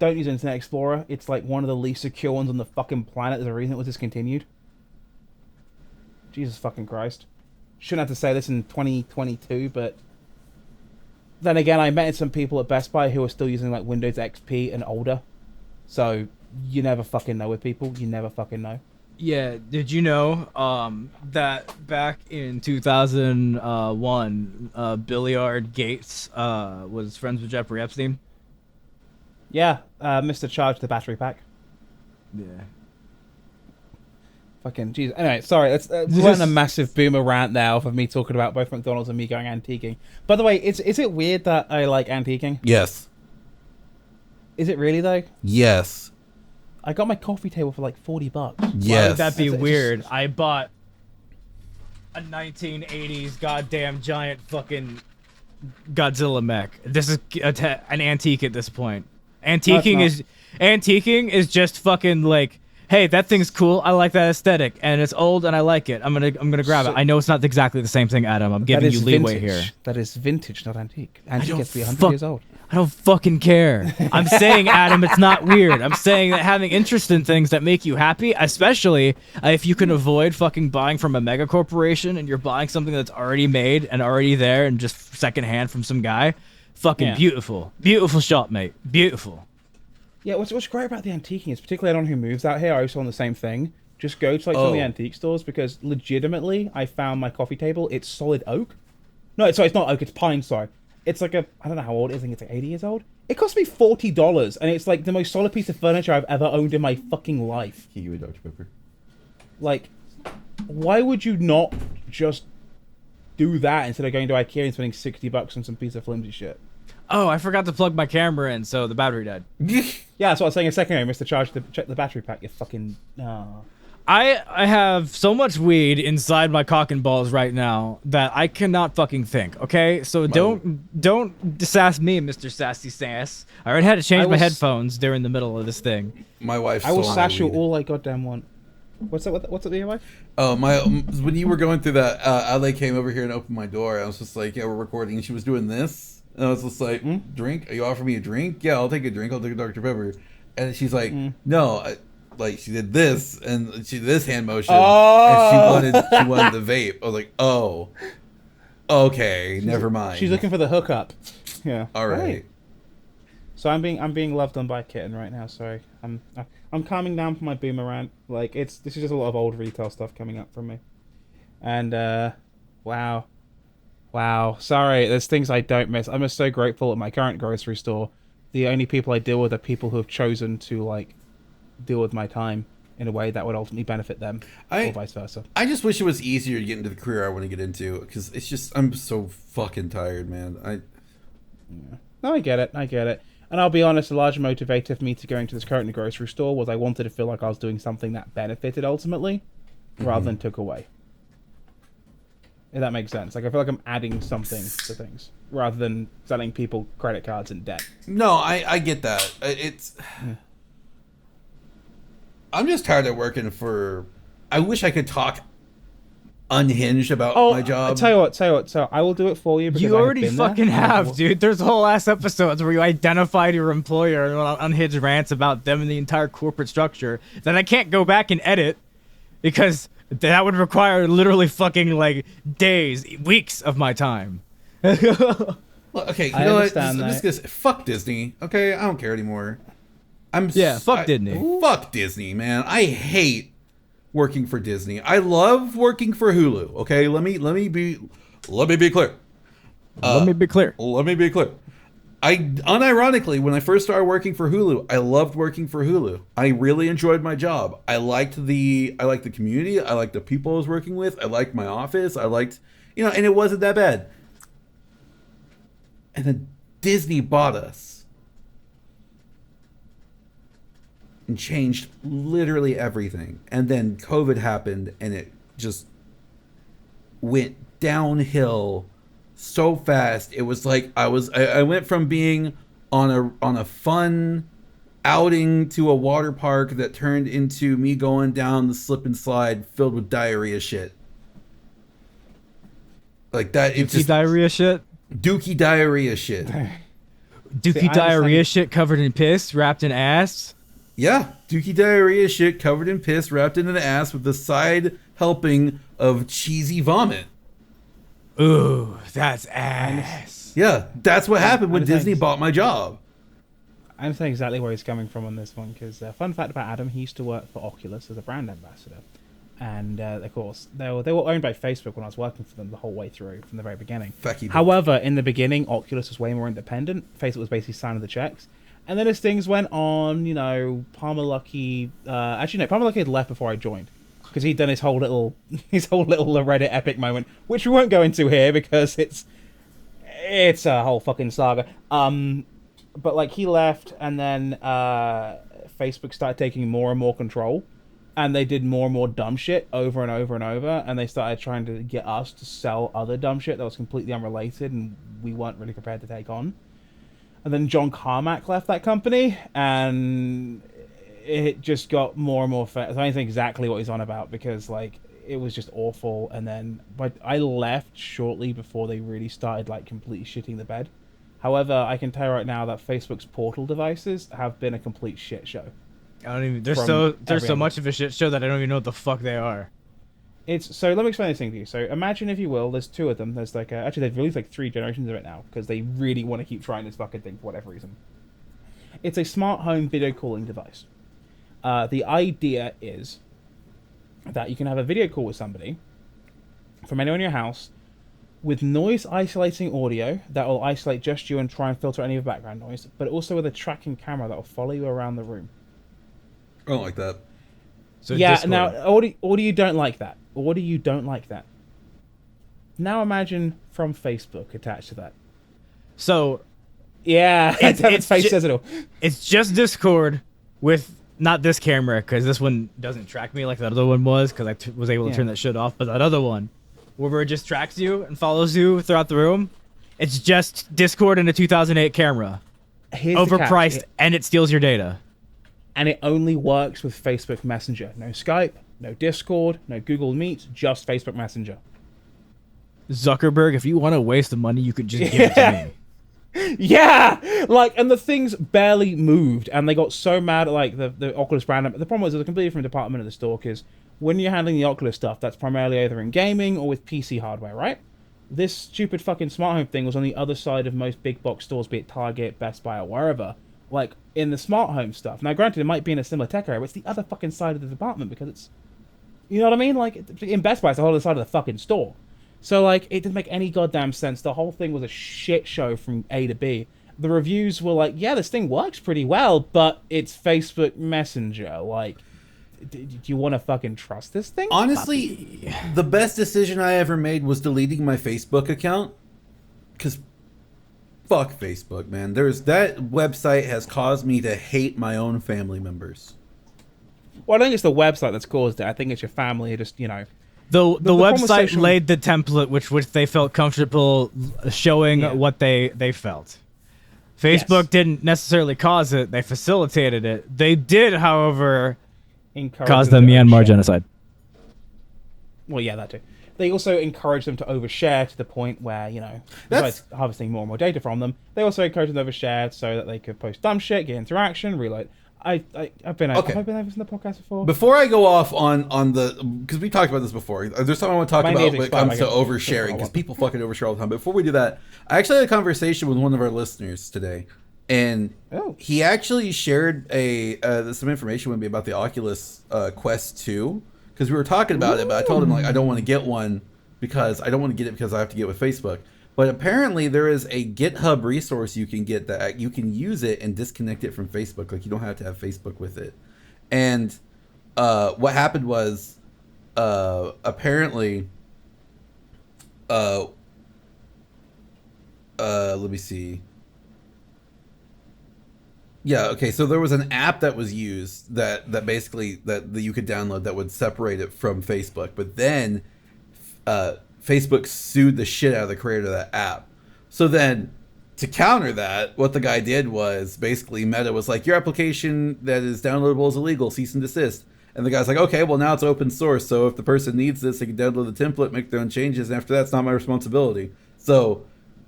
use Internet Explorer. It's like one of the least secure ones on the fucking planet. There's a reason it was discontinued. Jesus fucking Christ. Shouldn't have to say this in 2022, but then again, I met some people at Best Buy who are still using like Windows XP and older. So you never fucking know with people. You never fucking know. Yeah, did you know that back in 2001, Billiard Gates was friends with Jeffrey Epstein? Yeah, Mr. Charge the battery pack. Yeah. Fucking jeez. Anyway, sorry. Let's we're on a massive boomer rant now of me talking about both McDonald's and me going antiquing. By the way, is it weird that I like antiquing? Yes. Is it really though? Yes. I got my coffee table for like $40. Yes. Why would that be It's weird? I bought a 1980s goddamn giant fucking Godzilla mech. This is an antique at this point. Antiquing is just fucking like, hey, that thing's cool. I like that aesthetic, and it's old, and I like it. I'm gonna grab it. I know it's not exactly the same thing, Adam. I'm giving you leeway vintage. here. That is vintage, not antique. Antique don't gets to be 100 years old. I don't fucking care. I'm saying, Adam, it's not weird. I'm saying that having interest in things that make you happy, especially if you can avoid fucking buying from a mega corporation and you're buying something that's already made and already there and just secondhand from some guy, fucking beautiful. Beautiful shop, mate. Beautiful. Yeah, what's great about the antiquing is, particularly anyone who moves out here, I also on the same thing. Just go to like some of the antique stores, because legitimately, I found my coffee table. It's solid oak. No, sorry, it's not oak. It's pine. Sorry, it's like I don't know how old it is. I think it's like 80 years old. It cost me $40, and it's like the most solid piece of furniture I've ever owned in my fucking life. Can you give me Dr. Pepper? Like, why would you not just do that instead of going to IKEA and spending $60 on some piece of flimsy shit? Oh, I forgot to plug my camera in, so the battery died. Yeah, that's what I was saying a second ago, Mr. Charge. Check the battery pack. You fucking. I have so much weed inside my cock and balls right now that I cannot fucking think. Okay, so don't sass me, Mr. Sassy Sass. I already had to change my headphones during the middle of this thing. My wife. I will sass you all I goddamn want. What's that? What's it, your wife? Oh, when you were going through that, Ale came over here and opened my door. I was just like, yeah, we're recording. And she was doing this. And I was just like, drink? Are you offering me a drink? Yeah, I'll take a drink. I'll take a Dr. Pepper. And she's like, no. Like, she did this, and she did this hand motion, and she wanted the vape. I was like, oh. Okay, never mind. She's looking for the hookup. Yeah. All right. So I'm being loved on by a kitten right now. Sorry, I'm calming down from my boomer rant. Like this is just a lot of old retail stuff coming up from me, and wow. Sorry, there's things I don't miss. I'm just so grateful at my current grocery store. The only people I deal with are people who have chosen to like deal with my time in a way that would ultimately benefit them, or vice versa. I just wish it was easier to get into the career I want to get into, because it's just I'm so fucking tired, man. No, I get it. And I'll be honest, a large motivator for me to go into this current grocery store was I wanted to feel like I was doing something that benefited ultimately, rather than took away. If that makes sense. Like, I feel like I'm adding something to things, rather than selling people credit cards and debt. No, I get that. I'm just tired of working for... I wish I could talk unhinged about my job. Tell you what, so I will do it for you. You already fucking have, dude. There's whole ass episodes where you identified your employer and went on unhinged rants about them and the entire corporate structure that I can't go back and edit, because that would require literally fucking like days, weeks of my time. Well, okay, you know what? I'm just gonna say, fuck Disney. Okay, I don't care anymore. Fuck Disney. Fuck Disney, man. I hate working for Disney. I love working for Hulu. Okay, let me be clear. Let me be clear. I unironically, when I first started working for Hulu, I loved working for Hulu. I really enjoyed my job. I liked the community. I liked the people I was working with. I liked my office. I liked, and it wasn't that bad. And then Disney bought us and changed literally everything. And then COVID happened, and it just went downhill so fast. It was like I went from being on a fun outing to a water park that turned into me going down the slip and slide filled with diarrhea shit. Like that. It's Dookie just diarrhea shit. dookie diarrhea shit. Dookie diarrhea shit covered in piss, wrapped in ass. Yeah, dookie diarrhea shit covered in piss, wrapped in an ass with the side helping of cheesy vomit. Ooh, that's ass. Yeah, that's what happened when Disney bought my job. I understand exactly where he's coming from on this one, because fun fact about Adam, he used to work for Oculus as a brand ambassador. And, of course, they were owned by Facebook when I was working for them the whole way through, from the very beginning. However, in the beginning, Oculus was way more independent. Facebook was basically signing the checks. And then as things went on, you know, Palmer Luckey... Palmer Luckey had left before I joined. Because he'd done his whole little Reddit epic moment, which we won't go into here because it's a whole fucking saga. But, like, he left, and then Facebook started taking more and more control, and they did more and more dumb shit over and over and over, and they started trying to get us to sell other dumb shit that was completely unrelated, and we weren't really prepared to take on. And then John Carmack left that company, and it just got more and more fair. I don't think exactly what he's on about, because, like, it was just awful, and then but I left shortly before they really started, like, completely shitting the bed. However, I can tell you right now that Facebook's portal devices have been a complete shit show. I don't even. There's so much of a shit show that I don't even know what the fuck they are. So let me explain this thing to you. So imagine, if you will, there's two of them. There's like actually they've released like 3 generations of it now because they really want to keep trying this fucking thing for whatever reason. It's a smart home video calling device. The idea is that you can have a video call with somebody from anywhere in your house, with noise isolating audio that will isolate just you and try and filter any of the background noise, but also with a tracking camera that will follow you around the room. I don't like that. So yeah, Discord. Now, or do you don't like that? Or do you don't like that? Now imagine from Facebook attached to that. So, yeah, it's face says it all. It's just Discord with not this camera, because this one doesn't track me like that other one was, because I was able to turn that shit off, but that other one, where it just tracks you and follows you throughout the room, it's just Discord and a 2008 camera. Overpriced, and it steals your data. And it only works with Facebook Messenger. No Skype, no Discord, no Google Meet, just Facebook Messenger. Zuckerberg, if you want to waste the money, you could just give it to me. Yeah! Like, and the things barely moved, and they got so mad at, like, the Oculus brand. The problem was, there's a completely different department of the store, because when you're handling the Oculus stuff, that's primarily either in gaming or with PC hardware, right? This stupid fucking smart home thing was on the other side of most big box stores, be it Target, Best Buy, or wherever. Like, in the smart home stuff. Now, granted, it might be in a similar tech area, but it's the other fucking side of the department, because it's... You know what I mean? Like, in Best Buy, it's the whole other side of the fucking store. So, like, it didn't make any goddamn sense. The whole thing was a shit show from A to B. The reviews were like, yeah, this thing works pretty well, but it's Facebook Messenger. Like, do you want to fucking trust this thing? Honestly, the best decision I ever made was deleting my Facebook account. Because fuck Facebook, man. That website has caused me to hate my own family members. Well, I think it's the website that's caused it. I think it's your family, just, you know. The website laid the template which they felt comfortable showing what they felt. Facebook didn't necessarily cause it. They facilitated it. They did, however, cause the Myanmar genocide. Well, yeah, that too. They also encourage them to overshare to the point where, you know, besides harvesting more and more data from them, they also encourage them to overshare so that they could post dumb shit, get interaction, reload. I've been over this in the podcast before. Before I go off on the, because we talked about this before. There's something I want to talk about when it comes to oversharing, because people fucking overshare all the time. But before we do that, I actually had a conversation with one of our listeners today, and he actually shared some information with me about the Oculus Quest 2, because we were talking about it, but I told him, like, I don't want to get one because I don't want to get it because I have to get with Facebook. But apparently there is a GitHub resource you can get that you can use it and disconnect it from Facebook. Like, you don't have to have Facebook with it. And what happened was apparently let me see. Yeah, okay, so there was an app that was used that basically that you could download that would separate it from Facebook. But then Facebook sued the shit out of the creator of that app. So then, to counter that, what the guy did was basically Meta was like, your application that is downloadable is illegal, cease and desist. And the guy's like, okay, well, now it's open source. So if the person needs this, they can download the template, make their own changes. And after that, it's not my responsibility. So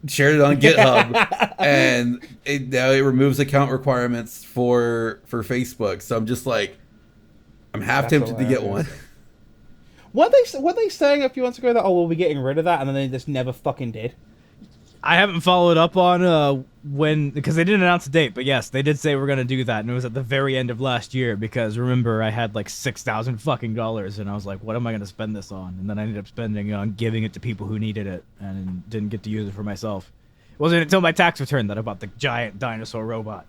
shared it on GitHub. And now it removes account requirements for Facebook. So I'm just like, I'm half tempted to get one. What they saying a few months ago that, oh, we'll be getting rid of that, and then they just never fucking did? I haven't followed up on when, because they didn't announce a date, but yes, they did say we're gonna do that, and it was at the very end of last year, because remember, I had like $6,000 fucking dollars, and I was like, what am I gonna spend this on? And then I ended up spending it on giving it to people who needed it, and didn't get to use it for myself. It wasn't until my tax return that I bought the giant dinosaur robot.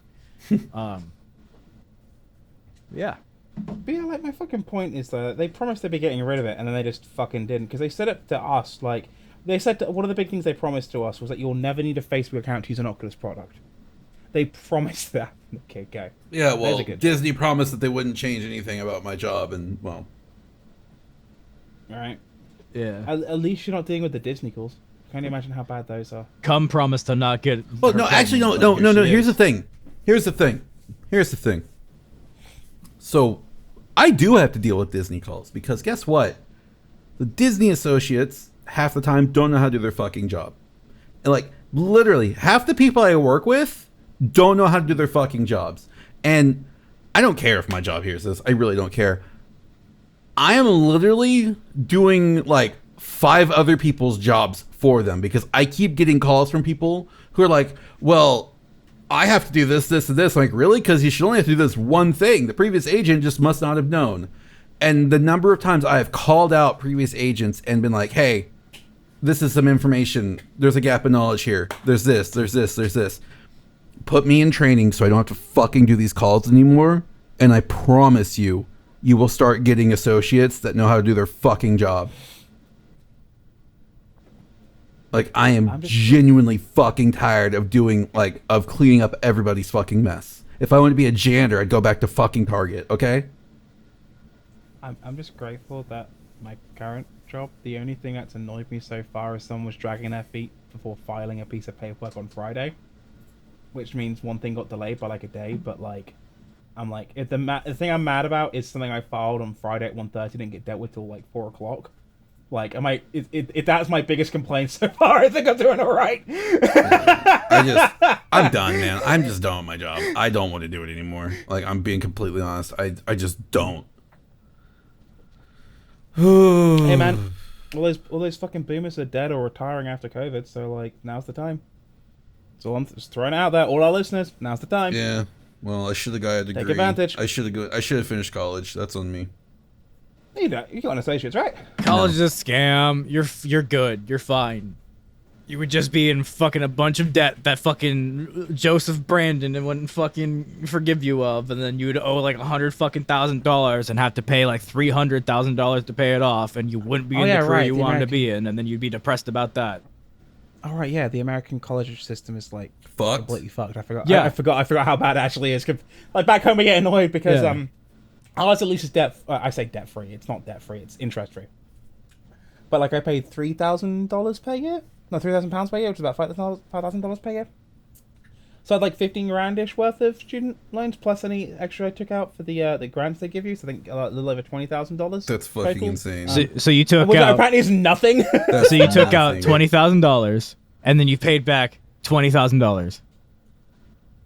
Yeah. But yeah, like, my fucking point is that they promised they'd be getting rid of it, and then they just fucking didn't. Because they said it to us, like, they said one of the big things they promised to us was that you'll never need a Facebook account to use an Oculus product. They promised that. Okay, go. Yeah, well, Disney promised that they wouldn't change anything about my job, and, well. Alright. Yeah. At least you're not dealing with the Disney calls. Can you imagine how bad those are? Cum promised to not get... Well, no, actually, no. Here's the thing. So, I do have to deal with Disney calls, because guess what? The Disney associates, half the time, don't know how to do their fucking job. And, like, literally, half the people I work with don't know how to do their fucking jobs. And I don't care if my job hears this. I really don't care. I am literally doing, like, 5 other people's jobs for them, because I keep getting calls from people who are like, well, I have to do this, this, and this. I'm like, really? Because you should only have to do this one thing. The previous agent just must not have known. And the number of times I have called out previous agents and been like, hey, this is some information. There's a gap in knowledge here. There's this. Put me in training so I don't have to fucking do these calls anymore. And I promise you, you will start getting associates that know how to do their fucking job. Like, I am genuinely fucking tired of of cleaning up everybody's fucking mess. If I wanted to be a janitor, I'd go back to fucking Target, okay? I'm just grateful that my current job, the only thing that's annoyed me so far is someone was dragging their feet before filing a piece of paperwork on Friday. Which means one thing got delayed by like a day, but like, I'm like, if the thing I'm mad about is something I filed on Friday at 1:30 didn't get dealt with till like 4 o'clock. Like, if that's my biggest complaint so far, I think I'm doing all right. I'm done, man. I'm just done with my job. I don't want to do it anymore. Like, I'm being completely honest. I just don't. Hey, man. All those fucking boomers are dead or retiring after COVID, so, like, now's the time. So I'm just throwing it out there. All our listeners, now's the time. Yeah. Well, I should have got a degree. Take advantage. I should have finished college. That's on me. You got an associate's, right? College is a scam. You're good. You're fine. You would just be in fucking a bunch of debt that fucking Joseph Brandon wouldn't fucking forgive you of, and then you'd owe like $100,000 and have to pay like $300,000 to pay it off, and you wouldn't be in the career you wanted to be in, and then you'd be depressed about that. All right, yeah, the American college system is like fucked. Completely fucked. I forgot. Yeah, I forgot how bad it actually is. Like back home, we get annoyed because ours at least is debt. I say debt free. It's not debt free. It's interest free. But like I paid $3,000 per year. No, £3,000 per year, which is about $5,000 per year. So I had like 15 grand-ish worth of student loans plus any extra I took out for the grants they give you. So I think a little over $20,000. That's fucking insane. So you took out apparently is nothing. So you took out $20,000 and then you paid back $20,000.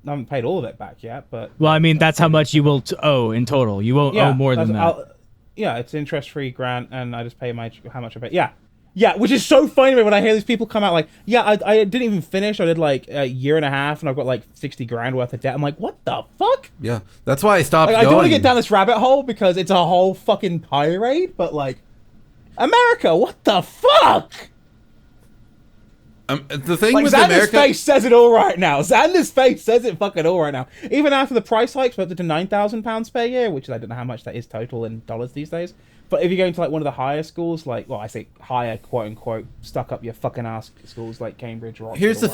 I haven't paid all of it back yet, but well, I mean that's how much you will owe in total. You won't owe more than that. Yeah, it's interest-free grant, and I just pay how much I pay. Yeah, which is so funny when I hear these people come out like, yeah, I didn't even finish. I did like a year and a half, and I've got like 60 grand worth of debt. I'm like, what the fuck? Yeah, that's why I stopped going. I don't want to get down this rabbit hole because it's a whole fucking tirade, but like, America, what the fuck? The thing like, with Xander's America, face says it all right now. Xander's face says it fucking all right now. Even after the price hikes, we're up to £9,000 per year, which I don't know how much that is total in dollars these days. But if you're going to like one of the higher schools, like, well, I say higher, quote unquote, stuck up your fucking ass schools like Cambridge or Oxford. Here's the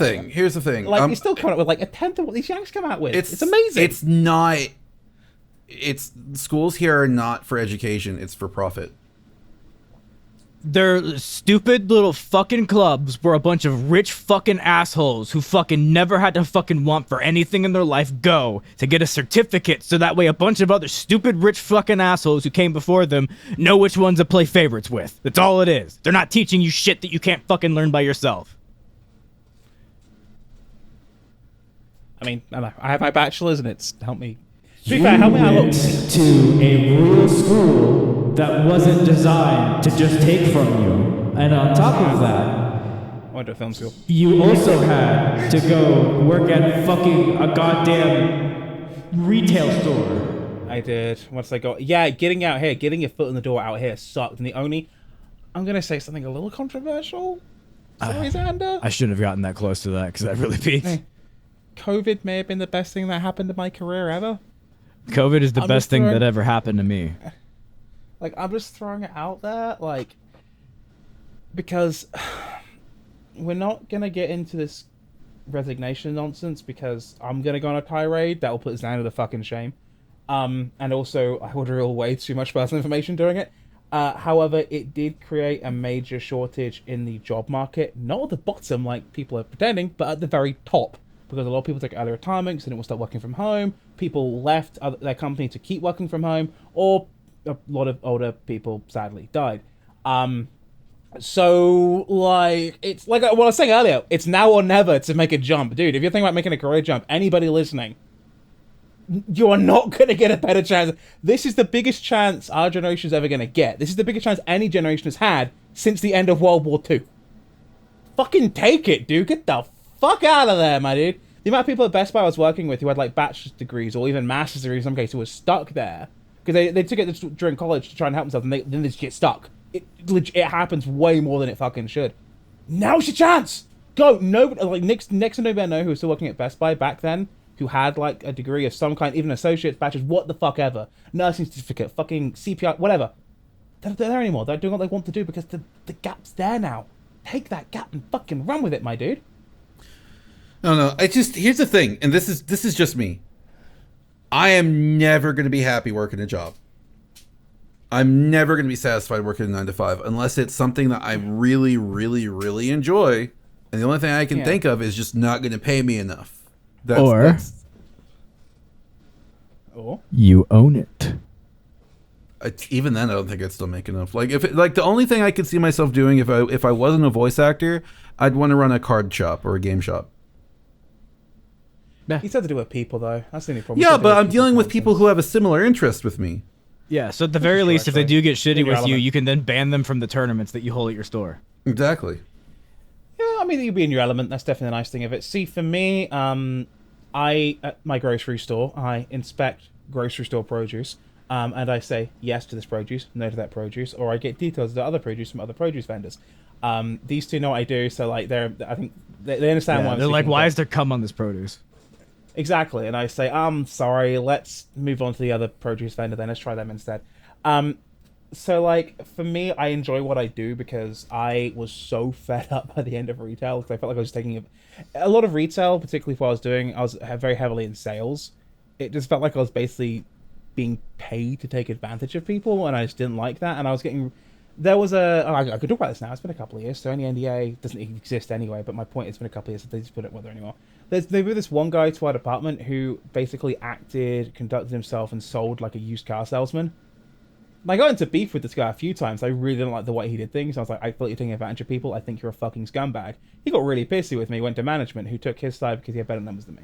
thing. Like, you're still coming up with like a tenth of what these yanks come out with. It's amazing. It's not. Schools here are not for education. It's for profit. They're stupid little fucking clubs where a bunch of rich fucking assholes who fucking never had to fucking want for anything in their life go to get a certificate so that way a bunch of other stupid rich fucking assholes who came before them know which ones to play favorites with. That's all it is. They're not teaching you shit that you can't fucking learn by yourself. I mean, I have my bachelor's and it's helped me. To be fair, help me out. To a real school that wasn't designed to just take from you. And on top of that, I went to a film school. you also had to go work at fucking a goddamn retail store. I did. Once I got... Yeah, getting out here, getting your foot in the door out here sucked. And the only... I'm going to say something a little controversial. Sorry, Xander. I shouldn't have gotten that close to that because that really peaked. COVID may have been the best thing that happened to my career ever. COVID is the best thing that ever happened to me. Like, I'm just throwing it out there, like, because we're not going to get into this resignation nonsense because I'm going to go on a tirade that will put Xander to fucking shame. And also, I would reveal way too much personal information doing it. However, it did create a major shortage in the job market, not at the bottom like people are pretending, but at the very top. Because a lot of people took early retirement because they didn't want to start working from home. People left their company to keep working from home, or a lot of older people sadly died. So like it's like what I was saying earlier. It's now or never to make a jump, dude. If you're thinking about making a career jump, anybody listening, you are not going to get a better chance. This is the biggest chance our generation is ever going to get. This is the biggest chance any generation has had since the end of World War II. Fucking take it, dude. Get the fuck out of there, my dude. The amount of people at Best Buy I was working with who had like bachelor's degrees or even master's degrees in some cases who were stuck there because they took it during college to try and help themselves and then they just get stuck. It happens way more than it fucking should. Now's your chance. Go. Nobody like next to nobody I know who was still working at Best Buy back then who had like a degree of some kind, even associate's, bachelor's, what the fuck ever, nursing certificate, fucking CPI, whatever. They're not there anymore. They're doing what they want to do because the gap's there now. Take that gap and fucking run with it, my dude. No. Here's the thing, and this is just me. I am never going to be happy working a job. I'm never going to be satisfied working a 9 to 5 unless it's something that I really, really, really enjoy. And the only thing I can think of is just not going to pay me enough. Or you own it. Even then, I don't think I'd still make enough. Like the only thing I could see myself doing if I wasn't a voice actor, I'd want to run a card shop or a game shop. He's had to do with people, though. That's the only problem. Yeah, but I'm dealing with people who have a similar interest with me. Yeah, so at the very least, if they do get shitty with you, you can then ban them from the tournaments that you hold at your store. Exactly. Yeah, I mean, you'd be in your element. That's definitely a nice thing of it. See, for me, at my grocery store, I inspect grocery store produce, and I say yes to this produce, no to that produce, or I get details of the other produce from other produce vendors. These two know what I do, so like I think they understand why I'm they're like, seeking why help. is there cum on this produce? Exactly, and I say, I'm sorry, let's move on to the other produce vendor then, let's try them instead. So, like, for me, I enjoy what I do because I was so fed up by the end of retail because I felt like I was taking a lot of retail, particularly for what I was very heavily in sales. It just felt like I was basically being paid to take advantage of people, and I just didn't like that, and I was getting... I could talk about this now. It's been a couple of years, so any NDA doesn't exist anyway, but my point is it's been a couple of years since they just put it there anymore. There was this one guy to our department who basically conducted himself and sold like a used car salesman. I got into beef with this guy a few times. I really didn't like the way he did things. I was like, I feel like you're taking advantage of people. I think you're a fucking scumbag. He got really pissy with me, went to management, who took his side because he had better numbers than me.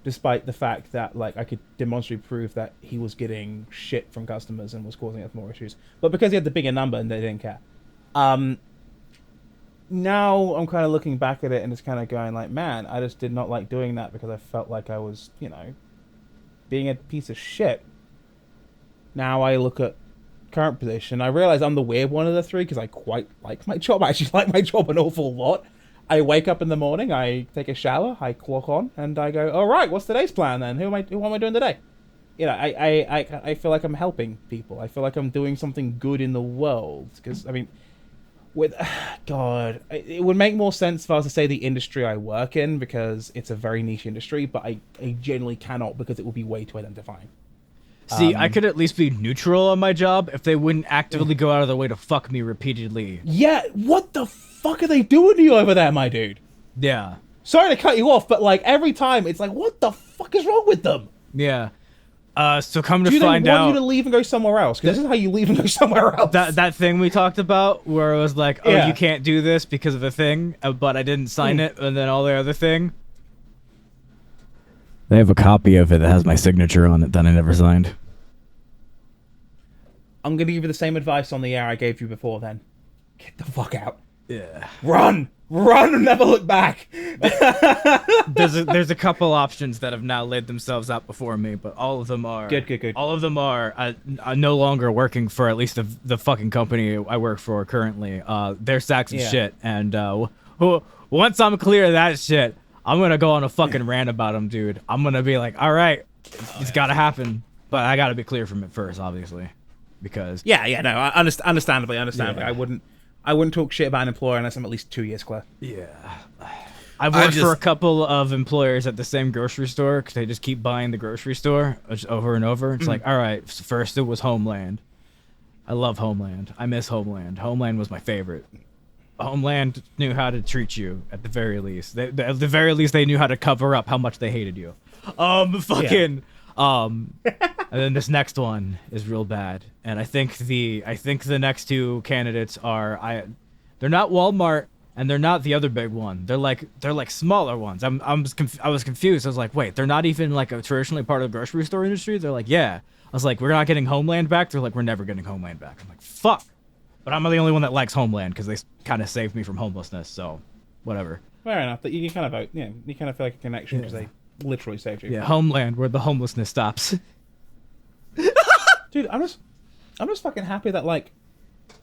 Despite the fact that like I could demonstrably prove that he was getting shit from customers and was causing us more issues. But because he had the bigger number and they didn't care. Now I'm kind of looking back at it and it's kind of going like, man, I just did not like doing that because I felt like I was, being a piece of shit. Now I look at current position. I realize I'm the weird one of the three because I quite like my job. I actually like my job an awful lot. I wake up in the morning, I take a shower, I clock on, and I go, all right, what's today's plan then? What am I doing today? I feel like I'm helping people. I feel like I'm doing something good in the world. Because, I mean, it would make more sense if I was to say the industry I work in, because it's a very niche industry, but I genuinely cannot because it would be way too identifying. See, I could at least be neutral on my job if they wouldn't actively go out of their way to fuck me repeatedly. Yeah, what the fuck are they doing to you over there, my dude? Yeah. Sorry to cut you off, but like every time it's like, what the fuck is wrong with them? Yeah. So come to Do find they want out, you to leave and go somewhere else? Because this is how you leave and go somewhere else. that thing we talked about where it was like, oh, Yeah. you can't do this because of a thing, but I didn't sign it, and then all the other thing. They have a copy of it that has my signature on it that I never signed. I'm going to give you the same advice on the air I gave you before then. Get the fuck out. Yeah. Run! Run and never look back! There's a couple options that have now laid themselves out before me, but all of them are Good. All of them are no longer working for at least the fucking company I work for currently. They're sacks of shit, and once I'm clear of that shit, I'm gonna go on a fucking rant about them, dude. I'm gonna be like, all right, it's gotta happen, but I gotta be clear from it first, obviously, because No, understandably. Yeah. I wouldn't talk shit about an employer unless I'm at least 2 years clear. yeah. I've worked for a couple of employers at the same grocery store because they just keep buying the grocery store just over and over. It's like, all right, first it was Homeland. I love Homeland. I miss Homeland. Homeland was my favorite. Homeland knew how to treat you at the very least. At the very least, they knew how to cover up how much they hated you. And then this next one is real bad. And I think the next two candidates are they're not Walmart and they're not the other big one. They're like smaller ones. I was confused. I was like, wait, they're not even like a traditionally part of the grocery store industry. They're like, yeah. I was like, we're not getting Homeland back. They're like, we're never getting Homeland back. I'm like, fuck. But I'm the only one that likes Homeland because they kind of saved me from homelessness. So, whatever. Fair enough. That you kind of vote. Yeah, you kind of feel like a connection because they literally saved you. Yeah, Homeland, where the homelessness stops. Dude, I'm just fucking happy that like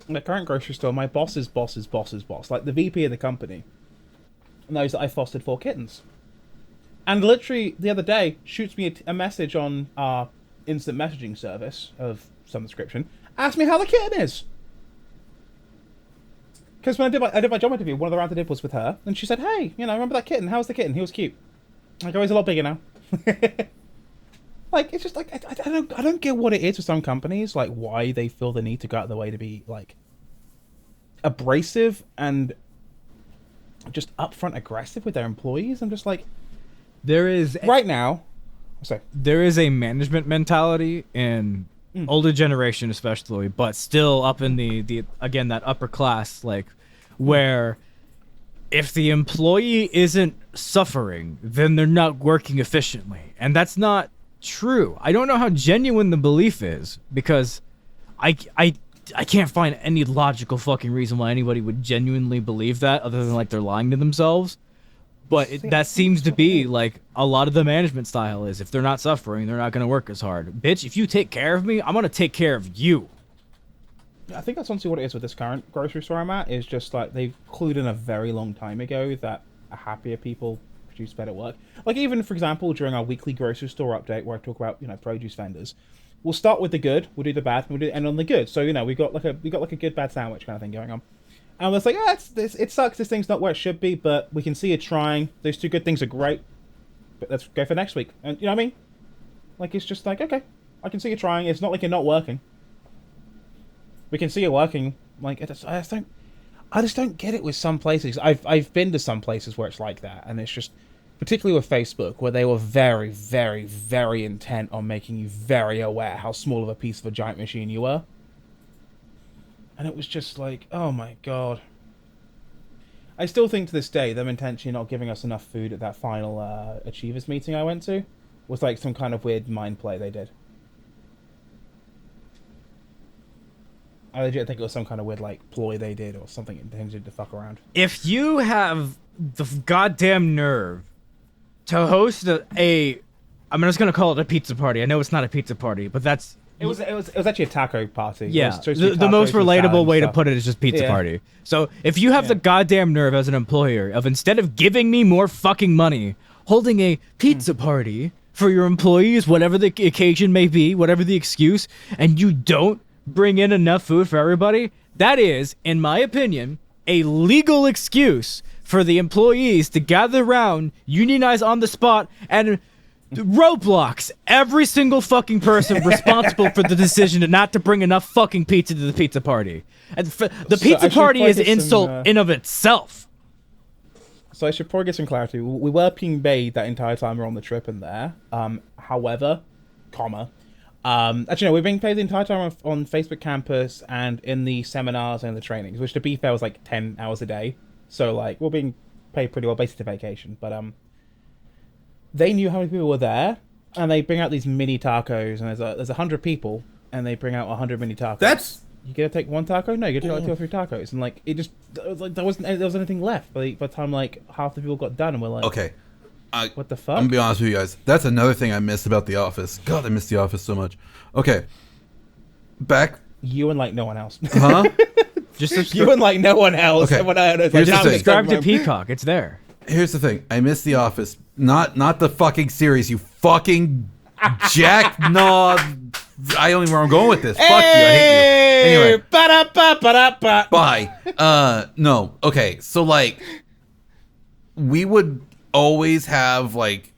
the current grocery store, my boss's boss's boss's boss, like the VP of the company, knows that I fostered 4 kittens, and literally the other day shoots me a message on our instant messaging service of some description, asked me how the kitten is. Because when I did my job interview, one of the rounds I did was with her, and she said, "Hey, remember that kitten? How's the kitten? He was cute." Like, oh, he's a lot bigger now. Like, it's just like I don't get what it is with some companies, like why they feel the need to go out of their way to be like abrasive and just upfront aggressive with their employees. I'm just like, There is right now. Sorry. There is a management mentality in older generation especially, but still up in the again that upper class, like where if the employee isn't suffering, then they're not working efficiently. And that's not true. I don't know how genuine the belief is because I can't find any logical fucking reason why anybody would genuinely believe that other than like they're lying to themselves. But that seems to be like a lot of the management style is if they're not suffering, they're not going to work as hard. Bitch, if you take care of me, I'm going to take care of you. I think that's honestly what it is with this current grocery store I'm at, is just like they've clued in a very long time ago that happier people produce better work. Like even, for example, during our weekly grocery store update where I talk about, produce vendors, we'll start with the good, we'll do the bad, and we'll end on the good. So, we got like a good bad sandwich kind of thing going on. And it's like, it sucks, this thing's not where it should be, but we can see you trying. Those 2 good things are great, but let's go for next week. And you know what I mean? Like, it's just like, okay, I can see you trying. It's not like you're not working. We can see you working. Like, I just don't get it with some places. I've been to some places where it's like that, and it's just, particularly with Facebook, where they were very, very, very intent on making you very aware how small of a piece of a giant machine you were. And it was just like, oh my god. I still think to this day, them intentionally not giving us enough food at that final Achievers meeting I went to was like some kind of weird mind play they did. I legit think it was some kind of weird like ploy they did or something intended to fuck around. If you have the goddamn nerve to host I'm just going to call it a pizza party. I know it's not a pizza party, but that's... It was actually a taco party. Yeah, the most relatable way to put it is just pizza Yeah. party. So if you have the goddamn nerve as an employer of instead of giving me more fucking money, holding a pizza party for your employees, whatever the occasion may be, whatever the excuse, and you don't bring in enough food for everybody, that is, in my opinion, a legal excuse for the employees to gather around, unionize on the spot, and Roblox. Every single fucking person responsible for the decision to not to bring enough fucking pizza to the pizza party. And the pizza party is an insult in of itself. So I should probably get some clarity. We were being paid that entire time we're on the trip and there. However, actually no, we're being paid the entire time on Facebook campus and in the seminars and the trainings, which to be fair was like 10 hours a day. So like we're being paid pretty well, basically vacation. But they knew how many people were there, and they bring out these mini tacos, and there's 100 people, and they bring out 100 mini tacos. You gonna take one taco? No, you gotta take like 2 or 3 tacos, and like it was like there wasn't anything left by the time like half the people got done, and we're like, okay, what the fuck? I'm gonna be honest with you guys. That's another thing I missed about The Office. God, I miss The Office so much. Okay, back you and like no one else. Huh? Just you and like no one else. Okay. Here's the thing. Subscribe to Peacock. It's there. Here's the thing. I miss The Office. Not the fucking series. You fucking jacknaw. I don't even know where I'm going with this. Fuck you. I hate you. Anyway. Ba-da-ba-ba-da-ba. Bye. No. Okay. So like, we would always have like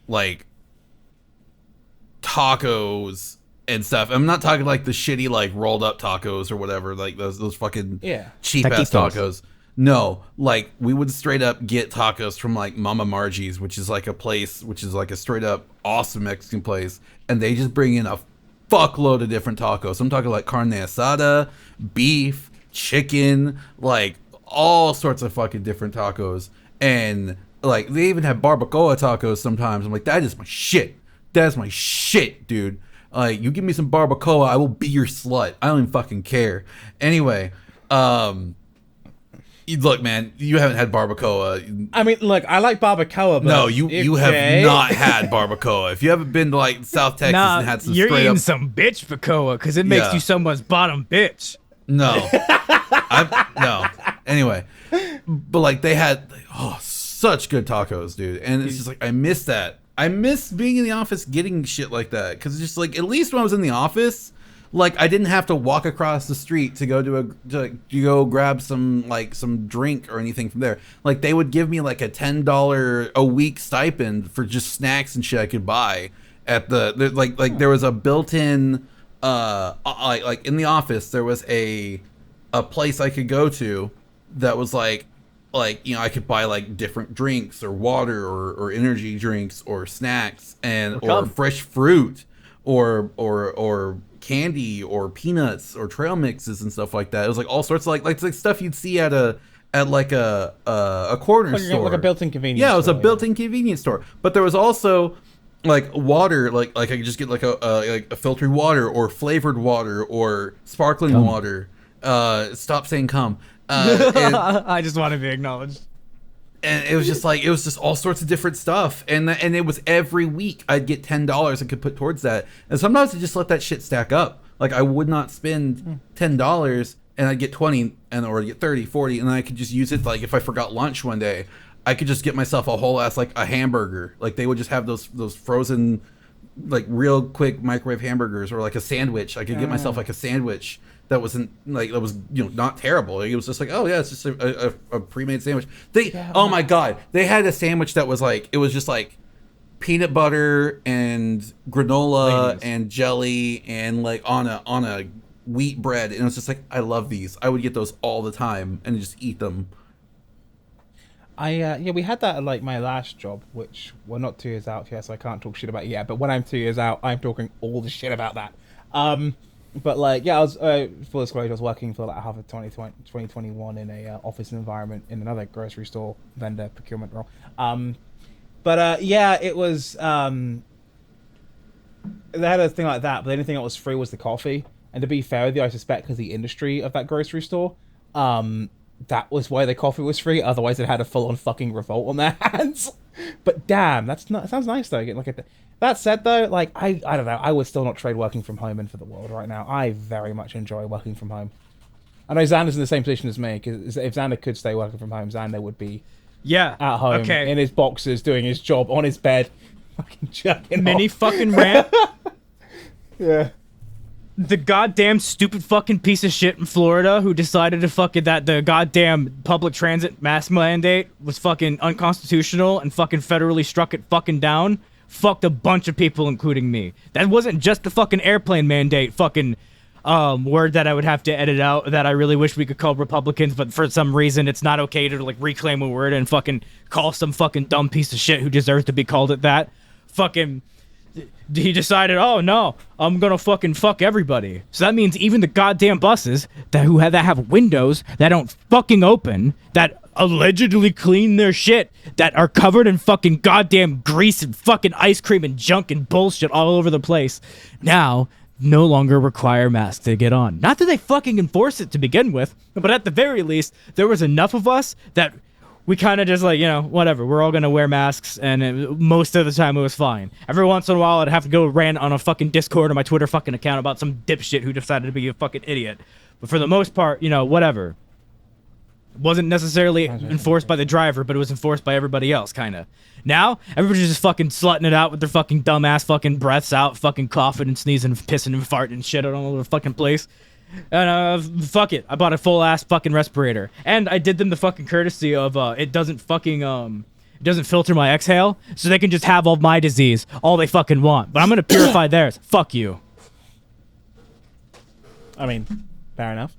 tacos and stuff. I'm not talking like the shitty like rolled up tacos or whatever, like those fucking cheap ass tacos. No, like we would straight up get tacos from like Mama Margie's, which is like a place, which is like a straight up awesome Mexican place, and they just bring in a fuckload of different tacos. I'm talking like carne asada, beef, chicken, like all sorts of fucking different tacos, and like they even have barbacoa tacos sometimes. I'm like, that is my shit. That's my shit, dude. Like, you give me some barbacoa, I will be your slut. I don't even fucking care. Anyway, look, man, you haven't had barbacoa. I mean, look, I like barbacoa, but no, you have not had barbacoa. If you haven't been to like South Texas and had some you're straight eating up some bitch bacoa because it makes you someone's bottom bitch. No, no. Anyway, but like they had such good tacos, dude, and it's just like I miss that. I miss being in the office getting shit like that, because it's just like, at least when I was in the office, like I didn't have to walk across the street to go to go grab some drink or anything from there. Like they would give me like a $10 a week stipend for just snacks and shit I could buy at the like there was a built-in like in the office there was a place I could go to that was like you know, I could buy like different drinks or water or energy drinks or snacks or fresh fruit or candy or peanuts or trail mixes and stuff like that. It was like all sorts of like stuff you'd see at a corner store, like a built-in convenience store. Yeah, it was a built-in convenience store. But there was also like water, like I could just get like a filtered water or flavored water or sparkling water. Stop saying cum. I just want to be acknowledged. And it was just all sorts of different stuff, and it was every week I'd get $10 I could put towards that, and sometimes I just let that shit stack up. Like I would not spend $10 and I'd get 20 or I'd get 30, 40, and then I could just use it. Like if I forgot lunch one day, I could just get myself a whole ass like a hamburger. Like they would just have those frozen like real quick microwave hamburgers, or like a sandwich. I could get myself like a sandwich that wasn't like, that was, you know, not terrible. Like, it was just like, oh yeah, it's just a pre-made sandwich. Oh my god, they had a sandwich that was like, it was just like peanut butter and granola and jelly and like on a wheat bread, and it was just like, I love these. I would get those all the time and just eat them. We had that at like my last job, which we're not 2 years out yet, so I can't talk shit about it yet. But when I'm 2 years out, I'm talking all the shit about that. But like, yeah, I was full disclosure, I was working for like half of 2021 in a office environment in another grocery store vendor procurement role. Yeah, it was they had a thing like that, but the only thing that was free was the coffee. And to be fair with you, I suspect because the industry of that grocery store, that was why the coffee was free. Otherwise, it had a full-on fucking revolt on their hands. But damn, that sounds nice though. Like that said though, like I don't know, I would still not trade working from home in for the world right now. I very much enjoy working from home. I know Xander's in the same position as me, because if Xander could stay working from home, Xander would be at home in his boxers doing his job on his bed, fucking jerking Mini off. fucking rant. Yeah. The goddamn stupid fucking piece of shit in Florida who decided to fucking that the goddamn public transit mask mandate was fucking unconstitutional and fucking federally struck it fucking down fucked a bunch of people, including me. That wasn't just the fucking airplane mandate fucking word that I would have to edit out that I really wish we could call Republicans, but for some reason it's not okay to like reclaim a word and fucking call some fucking dumb piece of shit who deserves to be called it that. Fucking, he decided, oh no, I'm gonna fucking fuck everybody. So that means even the goddamn buses that have windows that don't fucking open, that allegedly clean their shit, that are covered in fucking goddamn grease and fucking ice cream and junk and bullshit all over the place, now no longer require masks to get on. Not that they fucking enforce it to begin with, but at the very least, there was enough of us that we kind of just like, you know, whatever, we're all gonna wear masks, and most of the time it was fine. Every once in a while I'd have to go rant on a fucking Discord or my Twitter fucking account about some dipshit who decided to be a fucking idiot. But for the most part, you know, whatever. It wasn't necessarily enforced by the driver, but it was enforced by everybody else, kind of. Now, everybody's just fucking slutting it out with their fucking dumbass fucking breaths out, fucking coughing and sneezing and pissing and farting and shit all over the fucking place. And fuck it, I bought a full ass fucking respirator, and I did them the fucking courtesy of it doesn't fucking it doesn't filter my exhale, so they can just have all my disease all they fucking want. But I'm gonna purify theirs. Fuck you. I mean, fair enough.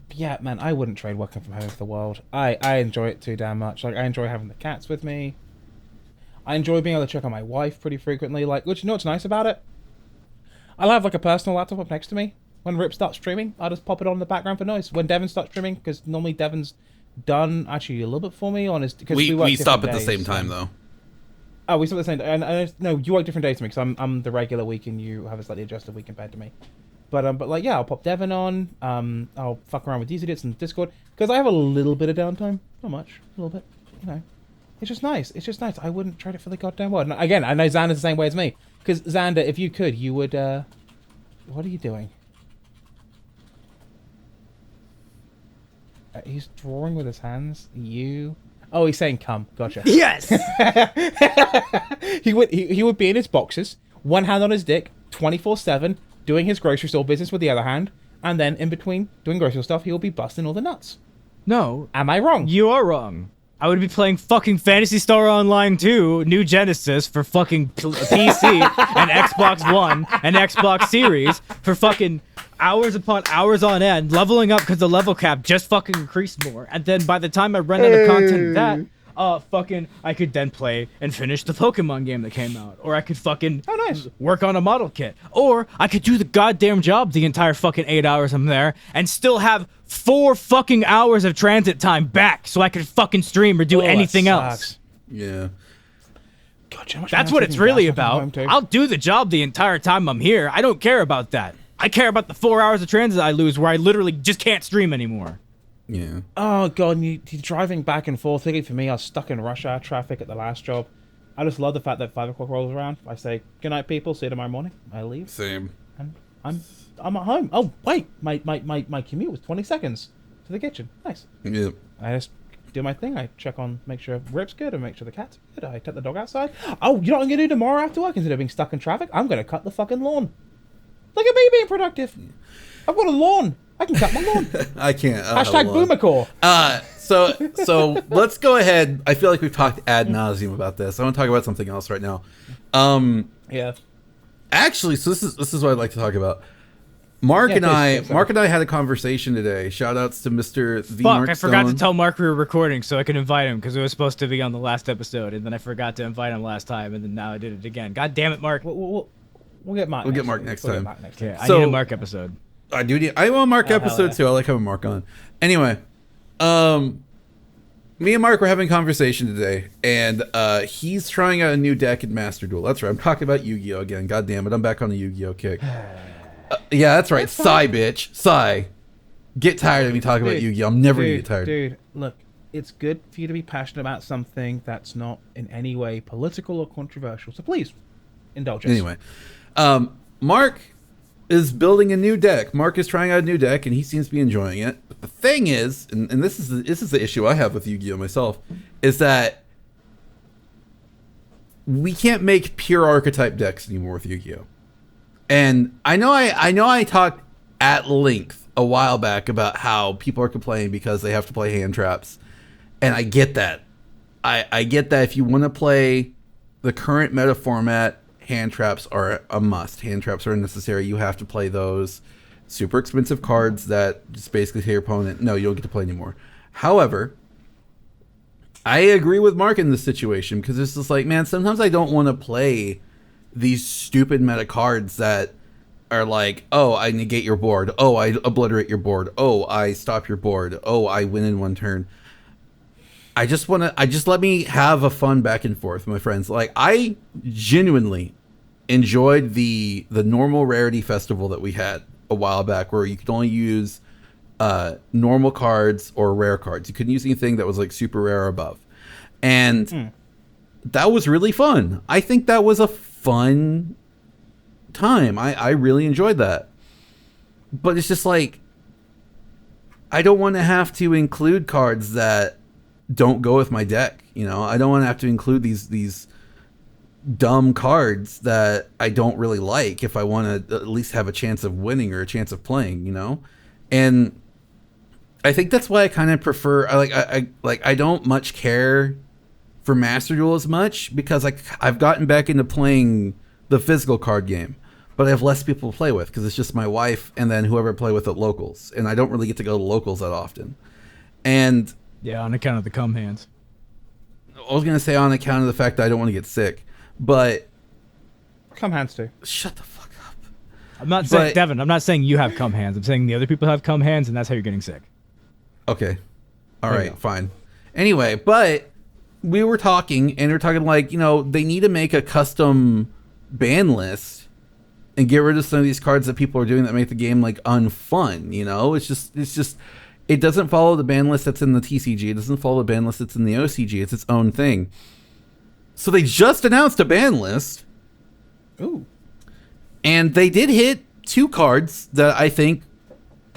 But yeah, man, I wouldn't trade working from home for the world. I enjoy it too damn much. Like, I enjoy having the cats with me. I enjoy being able to check on my wife pretty frequently. Like, which, you know what's nice about it? I'll have like a personal laptop up next to me. When Rip starts streaming, I'll just pop it on in the background for noise. When Devon starts streaming, because normally Devon's done actually a little bit for me on his. Because we stop at the same time though. Oh, we stop at the same time. And no, you work different days to me because I'm the regular week and you have a slightly adjusted week compared to me. But like, yeah, I'll pop Devon on. I'll fuck around with these idiots in Discord because I have a little bit of downtime. Not much, a little bit. You know, it's just nice. It's just nice. I wouldn't trade it for the goddamn world. And again, I know Xander's the same way as me. Because Xander, if you could, you would. What are you doing? He's drawing with his hands. Oh, he's saying come. Gotcha. Yes. He would be in his boxes, one hand on his dick, 24/7, doing his grocery store business with the other hand, and then in between doing grocery stuff, he will be busting all the nuts. No. Am I wrong? You are wrong. I would be playing fucking Phantasy Star Online 2, New Genesis for fucking PC and Xbox One and Xbox Series for fucking hours upon hours on end, leveling up because the level cap just fucking increased more. And then by the time I run out of content, I could then play and finish the Pokemon game that came out. Or I could fucking work on a model kit. Or I could do the goddamn job the entire fucking 8 hours I'm there and still have 4 fucking hours of transit time back so I could fucking stream or do anything else. Yeah. God, that's what it's really about. I'll do the job the entire time I'm here. I don't care about that. I care about the 4 hours of transit I lose where I literally just can't stream anymore. Yeah. Oh god, you're driving back and forth. Thinking for me, I was stuck in rush hour traffic at the last job. I just love the fact that 5 o'clock rolls around. I say good night, people. See you tomorrow morning. I leave. Same. And I'm at home. Oh wait, my commute was 20 seconds to the kitchen. Nice. Yeah. I just do my thing. I check on, make sure Rip's good, and make sure the cat's good. I take the dog outside. Oh, you know what I'm gonna do tomorrow after work? Instead of being stuck in traffic, I'm gonna cut the fucking lawn. Look at me being productive. I've got a lawn. I can cut my lawn. I can't. Hashtag Boomercore. So let's go ahead. I feel like we've talked ad nauseum about this. I want to talk about something else right now. Yeah. Actually, so this is what I'd like to talk about. Mark and I had a conversation today. Shout outs to Mr. The Fuck, Mark I forgot Stone. to tell Mark we were recording so I could invite him because it was supposed to be on the last episode, and then I forgot to invite him last time, and then now I did it again. God damn it, Mark. We'll get Mark. We'll get Mark next time. Okay, I So- need a Mark episode. I do need. I want a Mark episode yeah. too. I like having Mark on. Anyway, me and Mark were having a conversation today, and he's trying out a new deck in Master Duel. That's right. I'm talking about Yu-Gi-Oh again. God damn it, I'm back on the Yu-Gi-Oh kick. Yeah, that's right. Sigh, bitch. Sigh. Get tired of me talking about Yu-Gi-Oh. I'm never gonna get tired. Dude, look, it's good for you to be passionate about something that's not in any way political or controversial. So please, indulge us. Anyway, Mark is building a new deck. Mark is trying out a new deck, and he seems to be enjoying it. But the thing is, and this is the issue I have with Yu-Gi-Oh myself, is that we can't make pure archetype decks anymore with Yu-Gi-Oh. And I know I talked at length a while back about how people are complaining because they have to play hand traps, and I get that. I get that if you want to play the current meta format, hand traps are a must. Hand traps are necessary. You have to play those super expensive cards that just basically tell your opponent, no, you don't get to play anymore. However, I agree with Mark in this situation because it's just like, man, sometimes I don't want to play these stupid meta cards that are like, oh, I negate your board. Oh, I obliterate your board. Oh, I stop your board. Oh, I win in one turn. I just let me have a fun back and forth with my friends. Like, I genuinely enjoyed the normal rarity festival that we had a while back where you could only use normal cards or rare cards. You couldn't use anything that was like super rare or above. And that was really fun. I think that was a fun time. I really enjoyed that. But it's just like, I don't want to have to include cards that don't go with my deck. You know, I don't want to have to include these dumb cards that I don't really like if I want to at least have a chance of winning or a chance of playing, you know? And I think that's why I kind of prefer, I don't much care for Master Duel as much because I've gotten back into playing the physical card game, but I have less people to play with because it's just my wife and then whoever I play with at locals, and I don't really get to go to locals that often. And yeah, on account of the cum hands. I was gonna say on account of the fact that I don't want to get sick, but Cum hands too. Shut the fuck up. I'm not saying, Devon, I'm not saying you have cum hands. I'm saying the other people have cum hands, and that's how you're getting sick. Okay. All right, fine. Anyway, but we were talking, and we're talking like, you know, they need to make a custom ban list and get rid of some of these cards that people are doing that make the game like unfun. You know, it's just it doesn't follow the ban list that's in the TCG. It doesn't follow the ban list that's in the OCG. It's its own thing. So they just announced a ban list. Ooh. And they did hit 2 cards that I think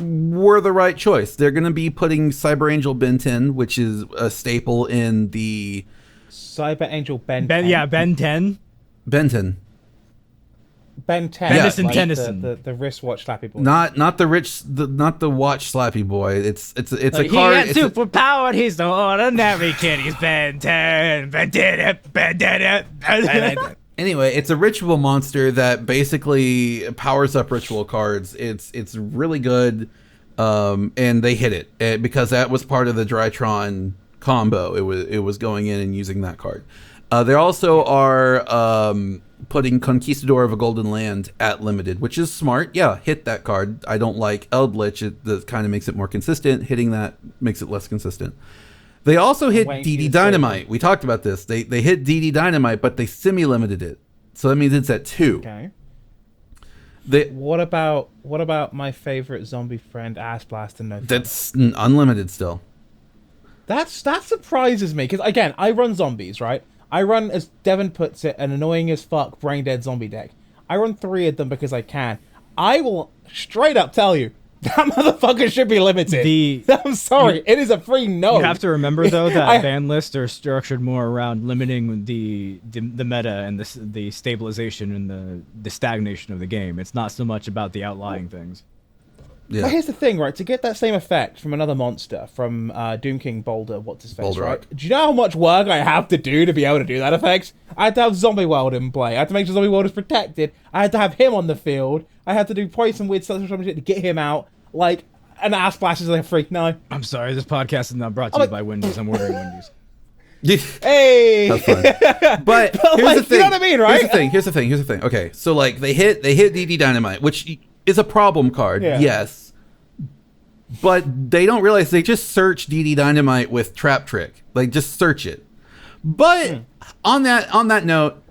were the right choice. They're going to be putting Cyber Angel Ben 10, which is a staple in the... Cyber Angel Ben 10? Yeah, Ben 10. Ben 10. Ben 10. Tennyson, like Tennyson. The wristwatch slappy boy. Not the watch slappy boy. It's a card. He ain't superpowered. He's the ordinary kid. He's Ben 10. Ben 10. Ben 10. Anyway, it's a ritual monster that basically powers up ritual cards. It's really good, and they hit it because that was part of the Drytron combo. It was going in and using that card. They also are putting Conquistador of a Golden Land at limited, which is smart. Yeah, hit that card. I don't like Eldritch. That kind of makes it more consistent. Hitting that makes it less consistent. They also hit DD Dynamite. We talked about this. They hit DD Dynamite, but they semi-limited it. So that means it's at 2. Okay. What about my favorite zombie friend, Ass Blast and No Thunder? That's unlimited still. That surprises me, because again, I run zombies, right? I run, as Devon puts it, an annoying as fuck brain dead zombie deck. I run 3 of them because I can. I will straight up tell you, that motherfucker should be limited. I'm sorry, it is a free no. You have to remember though that ban lists are structured more around limiting the meta and the stabilization and the stagnation of the game. It's not so much about the outlying things. Yeah. But here's the thing, right? To get that same effect from another monster, from Doom King Boulder, what's his face, right? Do you know how much work I have to do to be able to do that effect? I had to have Zombie World in play. I had to make sure Zombie World is protected. I had to have him on the field. I had to do probably some weird stuff to get him out. Like, an Ass Splash is like a freak. No. I'm sorry, this podcast is not brought to you by Wendy's. I'm ordering Wendy's. Hey! That's fun. But here's like, the thing. You know what I mean, right? Here's the thing. Okay, so like they hit DD Dynamite, which is a problem card, yes. But they don't realize they just search DD Dynamite with Trap Trick. Like, just search it. But on that note,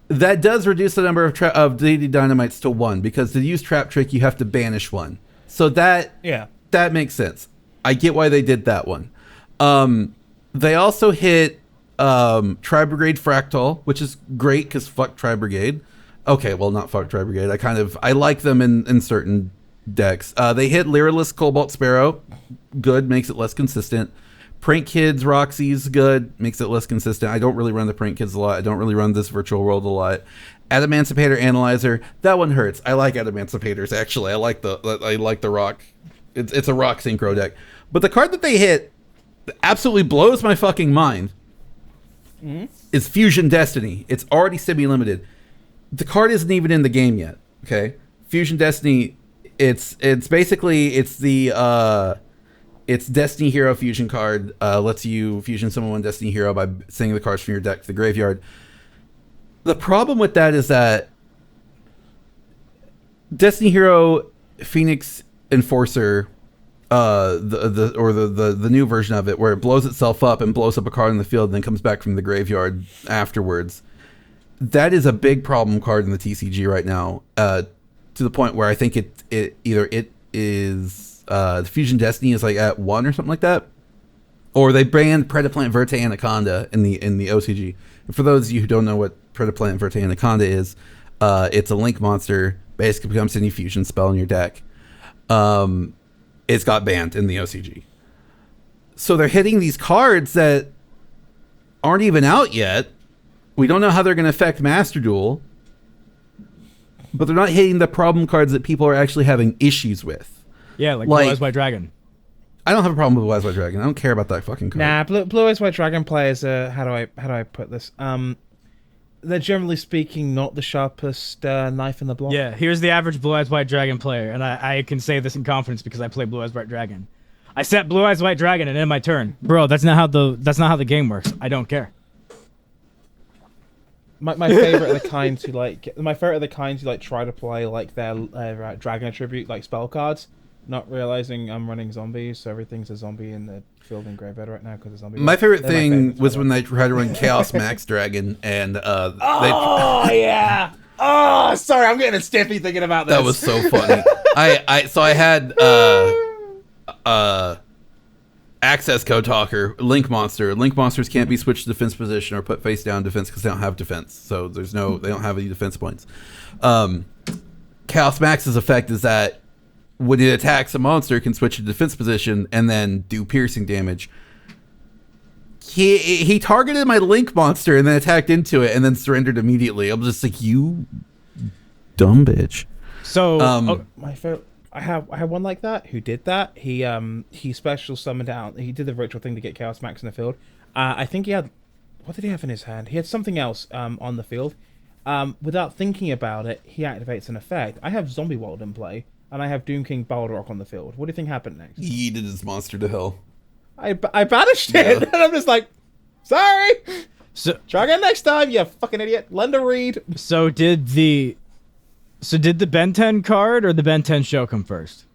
that does reduce the number of DD Dynamites to 1, because to use Trap Trick, you have to banish 1. So that makes sense. I get why they did that one. They also hit Tri-Brigade Fractal, which is great because fuck Tri-Brigade. Okay, well, not fuck Tri-Brigade. I like them in certain decks. They hit Lyralist Cobalt Sparrow. Good, makes it less consistent. Prank Kids Roxy's good, makes it less consistent. I don't really run the Prank Kids a lot. I don't really run this Virtual World a lot. Adamancipator Analyzer, that one hurts. I like Adamancipators, actually. I like the rock. It's a rock synchro deck. But the card that they hit absolutely blows my fucking mind. is Fusion Destiny. It's already semi-limited. The card isn't even in the game yet. Okay, Fusion Destiny. It's basically it's Destiny Hero Fusion card. Lets you fusion summon one Destiny Hero by sending the cards from your deck to the graveyard. The problem with that is that Destiny Hero Phoenix Enforcer, the new version of it, where it blows itself up and blows up a card in the field and then comes back from the graveyard afterwards. That is a big problem card in the TCG right now, to the point where I think it is the Fusion Destiny is like at 1 or something like that, or they banned Predaplant Verte Anaconda in the OCG. And for those of you who don't know what Predaplant Verte Anaconda is, it's a link monster. Basically becomes any fusion spell in your deck. It's got banned in the OCG. So they're hitting these cards that aren't even out yet. We don't know how they're going to affect Master Duel. But they're not hitting the problem cards that people are actually having issues with. Yeah, like Blue Eyes White Dragon. I don't have a problem with Blue Eyes White Dragon. I don't care about that fucking card. Nah, Blue Eyes White Dragon players are, how do I put this? They're generally speaking not the sharpest knife in the block. Yeah, here's the average Blue Eyes White Dragon player, and I can say this in confidence because I play Blue Eyes White Dragon. I set Blue Eyes White Dragon and end my turn. Bro, that's not how the game works. I don't care. My favorite are the kinds who try to play like their dragon attribute like spell cards, not realizing I'm running zombies, so everything's a zombie in the field and graveyard right now because of zombies. My favorite thing was when they tried to run Chaos Max Dragon and yeah. Oh, sorry, I'm getting a stiffy thinking about this. That was so funny. I had access code talker, Link Monster. Link monsters can't be switched to defense position or put face down defense because they don't have defense. So they don't have any defense points. Chaos Max's effect is that when it attacks a monster, it can switch to defense position and then do piercing damage. He targeted my Link monster and then attacked into it and then surrendered immediately. I'm just like, you dumb bitch. So my favorite. I had one like that who did that. He special summoned out. He did the ritual thing to get Chaos Max in the field. I think he had, what did he have in his hand? He had something else on the field. Without thinking about it, he activates an effect. I have Zombie World in play, and I have Doom King Balrog on the field. What do you think happened next? He yeeted his monster to hell. I banished it, and I'm just like, sorry. So try again next time, you fucking idiot. Lend a read. So did the Ben 10 card or the Ben 10 show come first?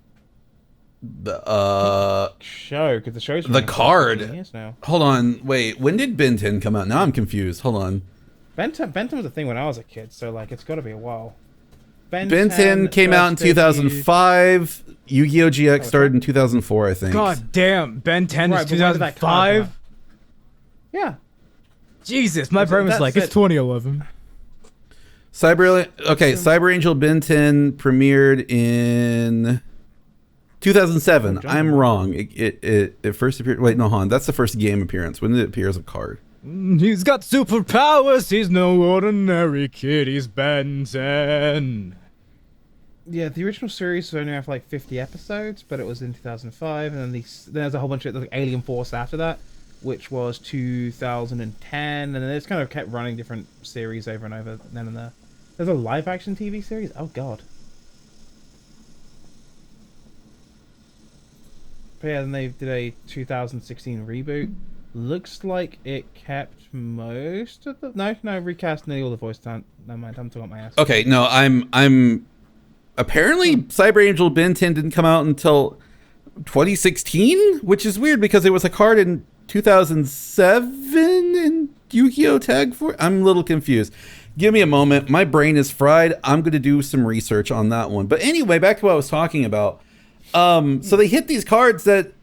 The show, because the show's the card. Years now. Hold on, wait. When did Ben 10 come out? Now I'm confused. Hold on. Ben 10 was a thing when I was a kid, so like it's got to be a while. Ben 10 came out in 2005. Yu-Gi-Oh! GX started in 2004, I think. God damn, Ben 10 is 2005? Yeah. Jesus, my brain was like, it's 2011. Cyber Angel Ben 10 premiered in 2007. I'm wrong. It first appeared. Wait, no, hon. That's the first game appearance. When did it appear as a card? He's got superpowers. He's no ordinary kid. He's Ben 10. Yeah, the original series only have like 50 episodes, but it was in 2005, and then there's a whole bunch of like Alien Force after that, which was 2010, and then it's kind of kept running different series over and over then and there. There's a live action TV series? Oh god. But yeah, then they did a 2016 reboot. Looks like it kept most of the... No, recast nearly all the voice talent. Never mind, I'm talking about my ass. Okay, no, I'm... Apparently, Cyber Angel Ben 10 didn't come out until 2016, which is weird because it was a card in 2007 in Yu-Gi-Oh! Tag Force. I'm a little confused. Give me a moment. My brain is fried. I'm going to do some research on that one. But anyway, back to what I was talking about. So they hit these cards that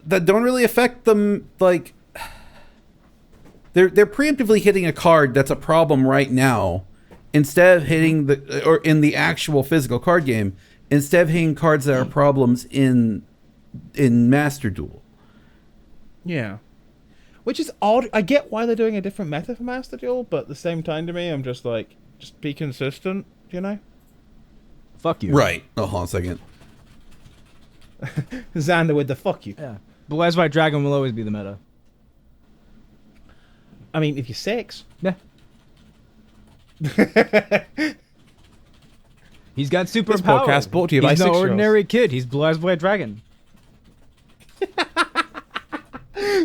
don't really affect them. Like they're preemptively hitting a card that's a problem right now, instead of hitting in the actual physical card game, instead of hitting cards that are problems in Master Duel. Yeah. Which is odd. I get why they're doing a different meta for Master Duel, but at the same time to me, I'm just like, just be consistent, you know? Fuck you. Right. Oh, hold on a second. Xander with the fuck you. Yeah. Blue Eyes White Dragon will always be the meta. I mean, if you're 6. Yeah. He's got superpowers. This podcast brought to you by He's no 6-year-olds. ordinary kid. He's Blue Eyes White Dragon.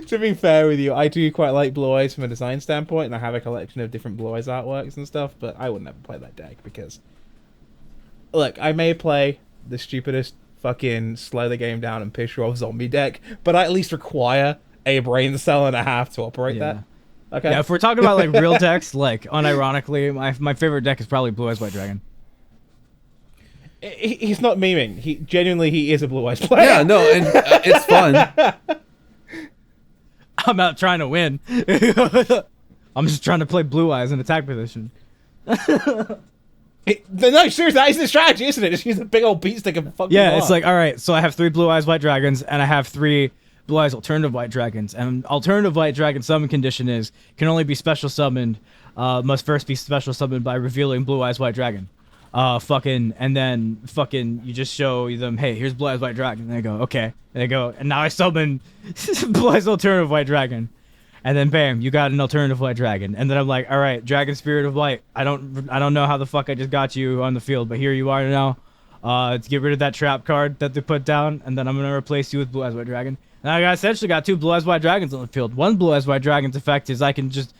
To be fair with you, I do quite like Blue Eyes from a design standpoint, and I have a collection of different Blue Eyes artworks and stuff, but I would never play that deck because... Look, I may play the stupidest fucking slow the game down and piss you off zombie deck, but I at least require a brain cell and a half to operate that. Okay. Yeah, if we're talking about like real decks, like unironically, my favorite deck is probably Blue Eyes White Dragon. He's not memeing. He is a Blue Eyes player. Yeah, no, and it's fun. I'm out trying to win. I'm just trying to play Blue Eyes in attack position. No, seriously, that is the strategy, isn't it? Just use a big old beat stick and fuck Yeah, people it's up. like, all right, so I have 3 Blue Eyes White Dragons, and I have 3 Blue Eyes Alternative White Dragons. And Alternative White Dragon summon condition is, can only be special summoned, must first be special summoned by revealing Blue Eyes White Dragon. And then you just show them, hey, here's Blue Eyes White Dragon. And they go, okay. And they go, and now I summon Blue Eyes Alternative White Dragon. And then bam, you got an Alternative White Dragon. And then I'm like, all right, Dragon Spirit of Light. I don't know how the fuck I just got you on the field, but here you are now. To get rid of that trap card that they put down, and then I'm gonna replace you with Blue Eyes White Dragon. And I essentially got 2 Blue Eyes White Dragons on the field. One Blue Eyes White Dragon's effect is I can just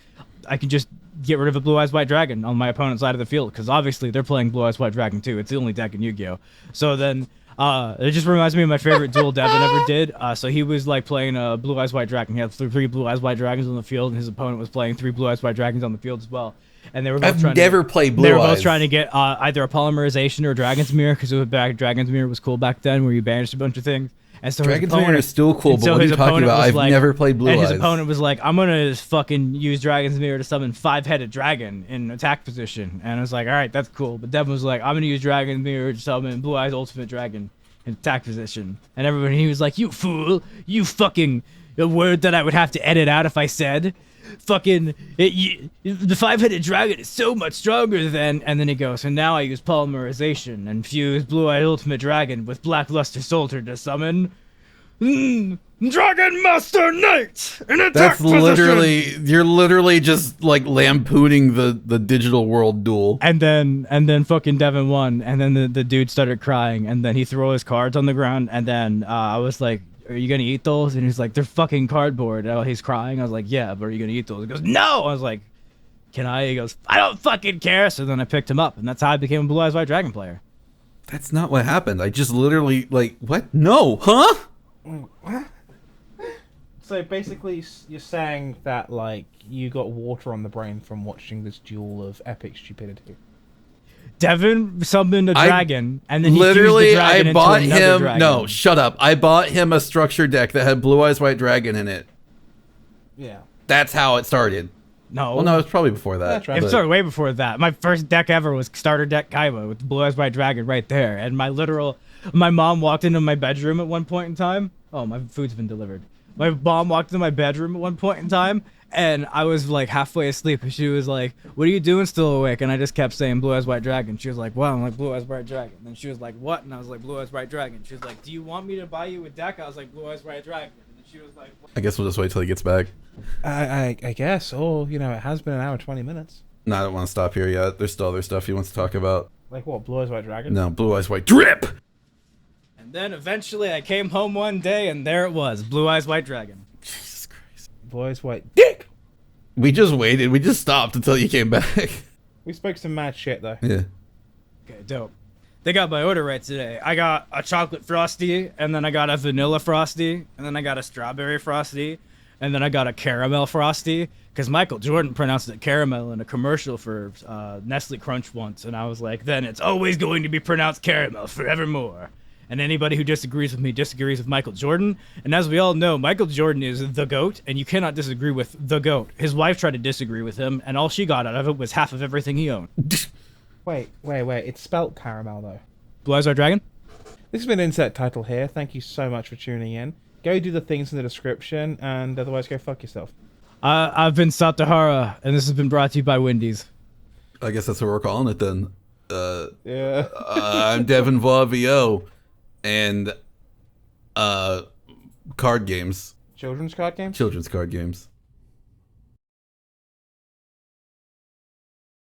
get rid of a Blue Eyes White Dragon on my opponent's side of the field, because obviously they're playing Blue Eyes White Dragon too. It's the only deck in Yu-Gi-Oh! So then, it just reminds me of my favorite duel Devon ever did. So he was like playing a Blue Eyes White Dragon. He had 3 Blue Eyes White Dragons on the field, and his opponent was playing 3 Blue Eyes White Dragons on the field as well. And they were both played Blue They were Eyes. both trying to get either a polymerization or a Dragon's Mirror, because Dragon's Mirror was cool back then, where you banished a bunch of things. And so Dragon's Mirror is still cool, but what are you talking about? I've never played Blue Eyes. And his opponent was like, I'm gonna just fucking use Dragon's Mirror to summon 5-headed dragon in attack position. And I was like, all right, that's cool. But Devon was like, I'm gonna use Dragon's Mirror to summon Blue Eyes Ultimate Dragon in attack position. And everybody, he was like, you fool, you fucking, a word that I would have to edit out if I said. The 5-headed dragon is so much stronger than, and then he goes, and now I use polymerization and fuse Blue Eyed Ultimate Dragon with Blackluster Soldier to summon Dragon Master Knight in attack That's position. you're literally just like lampooning the digital world duel. And then fucking Devon won, and then the dude started crying, and then he threw all his cards on the ground, and then I was like, are you gonna eat those? And he's like, they're fucking cardboard. And he's crying. I was like, yeah, but are you gonna eat those? He goes, no. I was like, can I? He goes, I don't fucking care. So then I picked him up, and that's how I became a Blue Eyes White Dragon player. That's not what happened. I just literally like, what? No, huh? So basically, you're saying that like you got water on the brain from watching this duel of epic stupidity. Devon summoned a dragon, and then he literally, fused the dragon I bought into another him. dragon. No, shut up. I bought him a structure deck that had Blue Eyes White Dragon in it. Yeah. That's how it started. No. Well, no, it's probably before that. That's right. It started way before that. My first deck ever was starter deck Kaiba with Blue Eyes White Dragon right there. And my mom walked into my bedroom at one point in time. Oh, my food's been delivered. My mom walked into my bedroom at one point in time, and I was like halfway asleep, and she was like, what are you doing still awake? And I just kept saying Blue Eyes White Dragon. She was like, what? I'm like, Blue Eyes White Dragon. And then she was like, what? And I was like, Blue Eyes White Dragon. She was like, do you want me to buy you a deck? I was like, Blue Eyes White Dragon. And then she was like, what? I guess we'll just wait till he gets back. I guess. Or, it has been an hour and 20 minutes. No, I don't want to stop here yet. There's still other stuff he wants to talk about. Like what? Blue Eyes White Dragon? No, Blue Eyes White Drip! And then eventually I came home one day, and there it was, Blue Eyes White Dragon. Jesus Christ. Blue Eyes White Dick! We just waited. We just stopped until you came back. We spoke some mad shit, though. Yeah. Okay, dope. They got my order right today. I got a chocolate frosty, and then I got a vanilla frosty, and then I got a strawberry frosty, and then I got a caramel frosty, because Michael Jordan pronounced it caramel in a commercial for Nestle Crunch once, and I was like, then it's always going to be pronounced caramel forevermore. And anybody who disagrees with me disagrees with Michael Jordan. And as we all know, Michael Jordan is the GOAT, and you cannot disagree with the GOAT. His wife tried to disagree with him, and all she got out of it was half of everything he owned. Wait. It's spelt caramel, though. Blue Eyes White Dragon? This has been Insert Title here. Thank you so much for tuning in. Go do the things in the description, and otherwise go fuck yourself. I've been Satahara, and this has been brought to you by Wendy's. I guess that's what we're calling it then. Yeah. I'm Devon VO. And card games. Children's card games? Children's card games.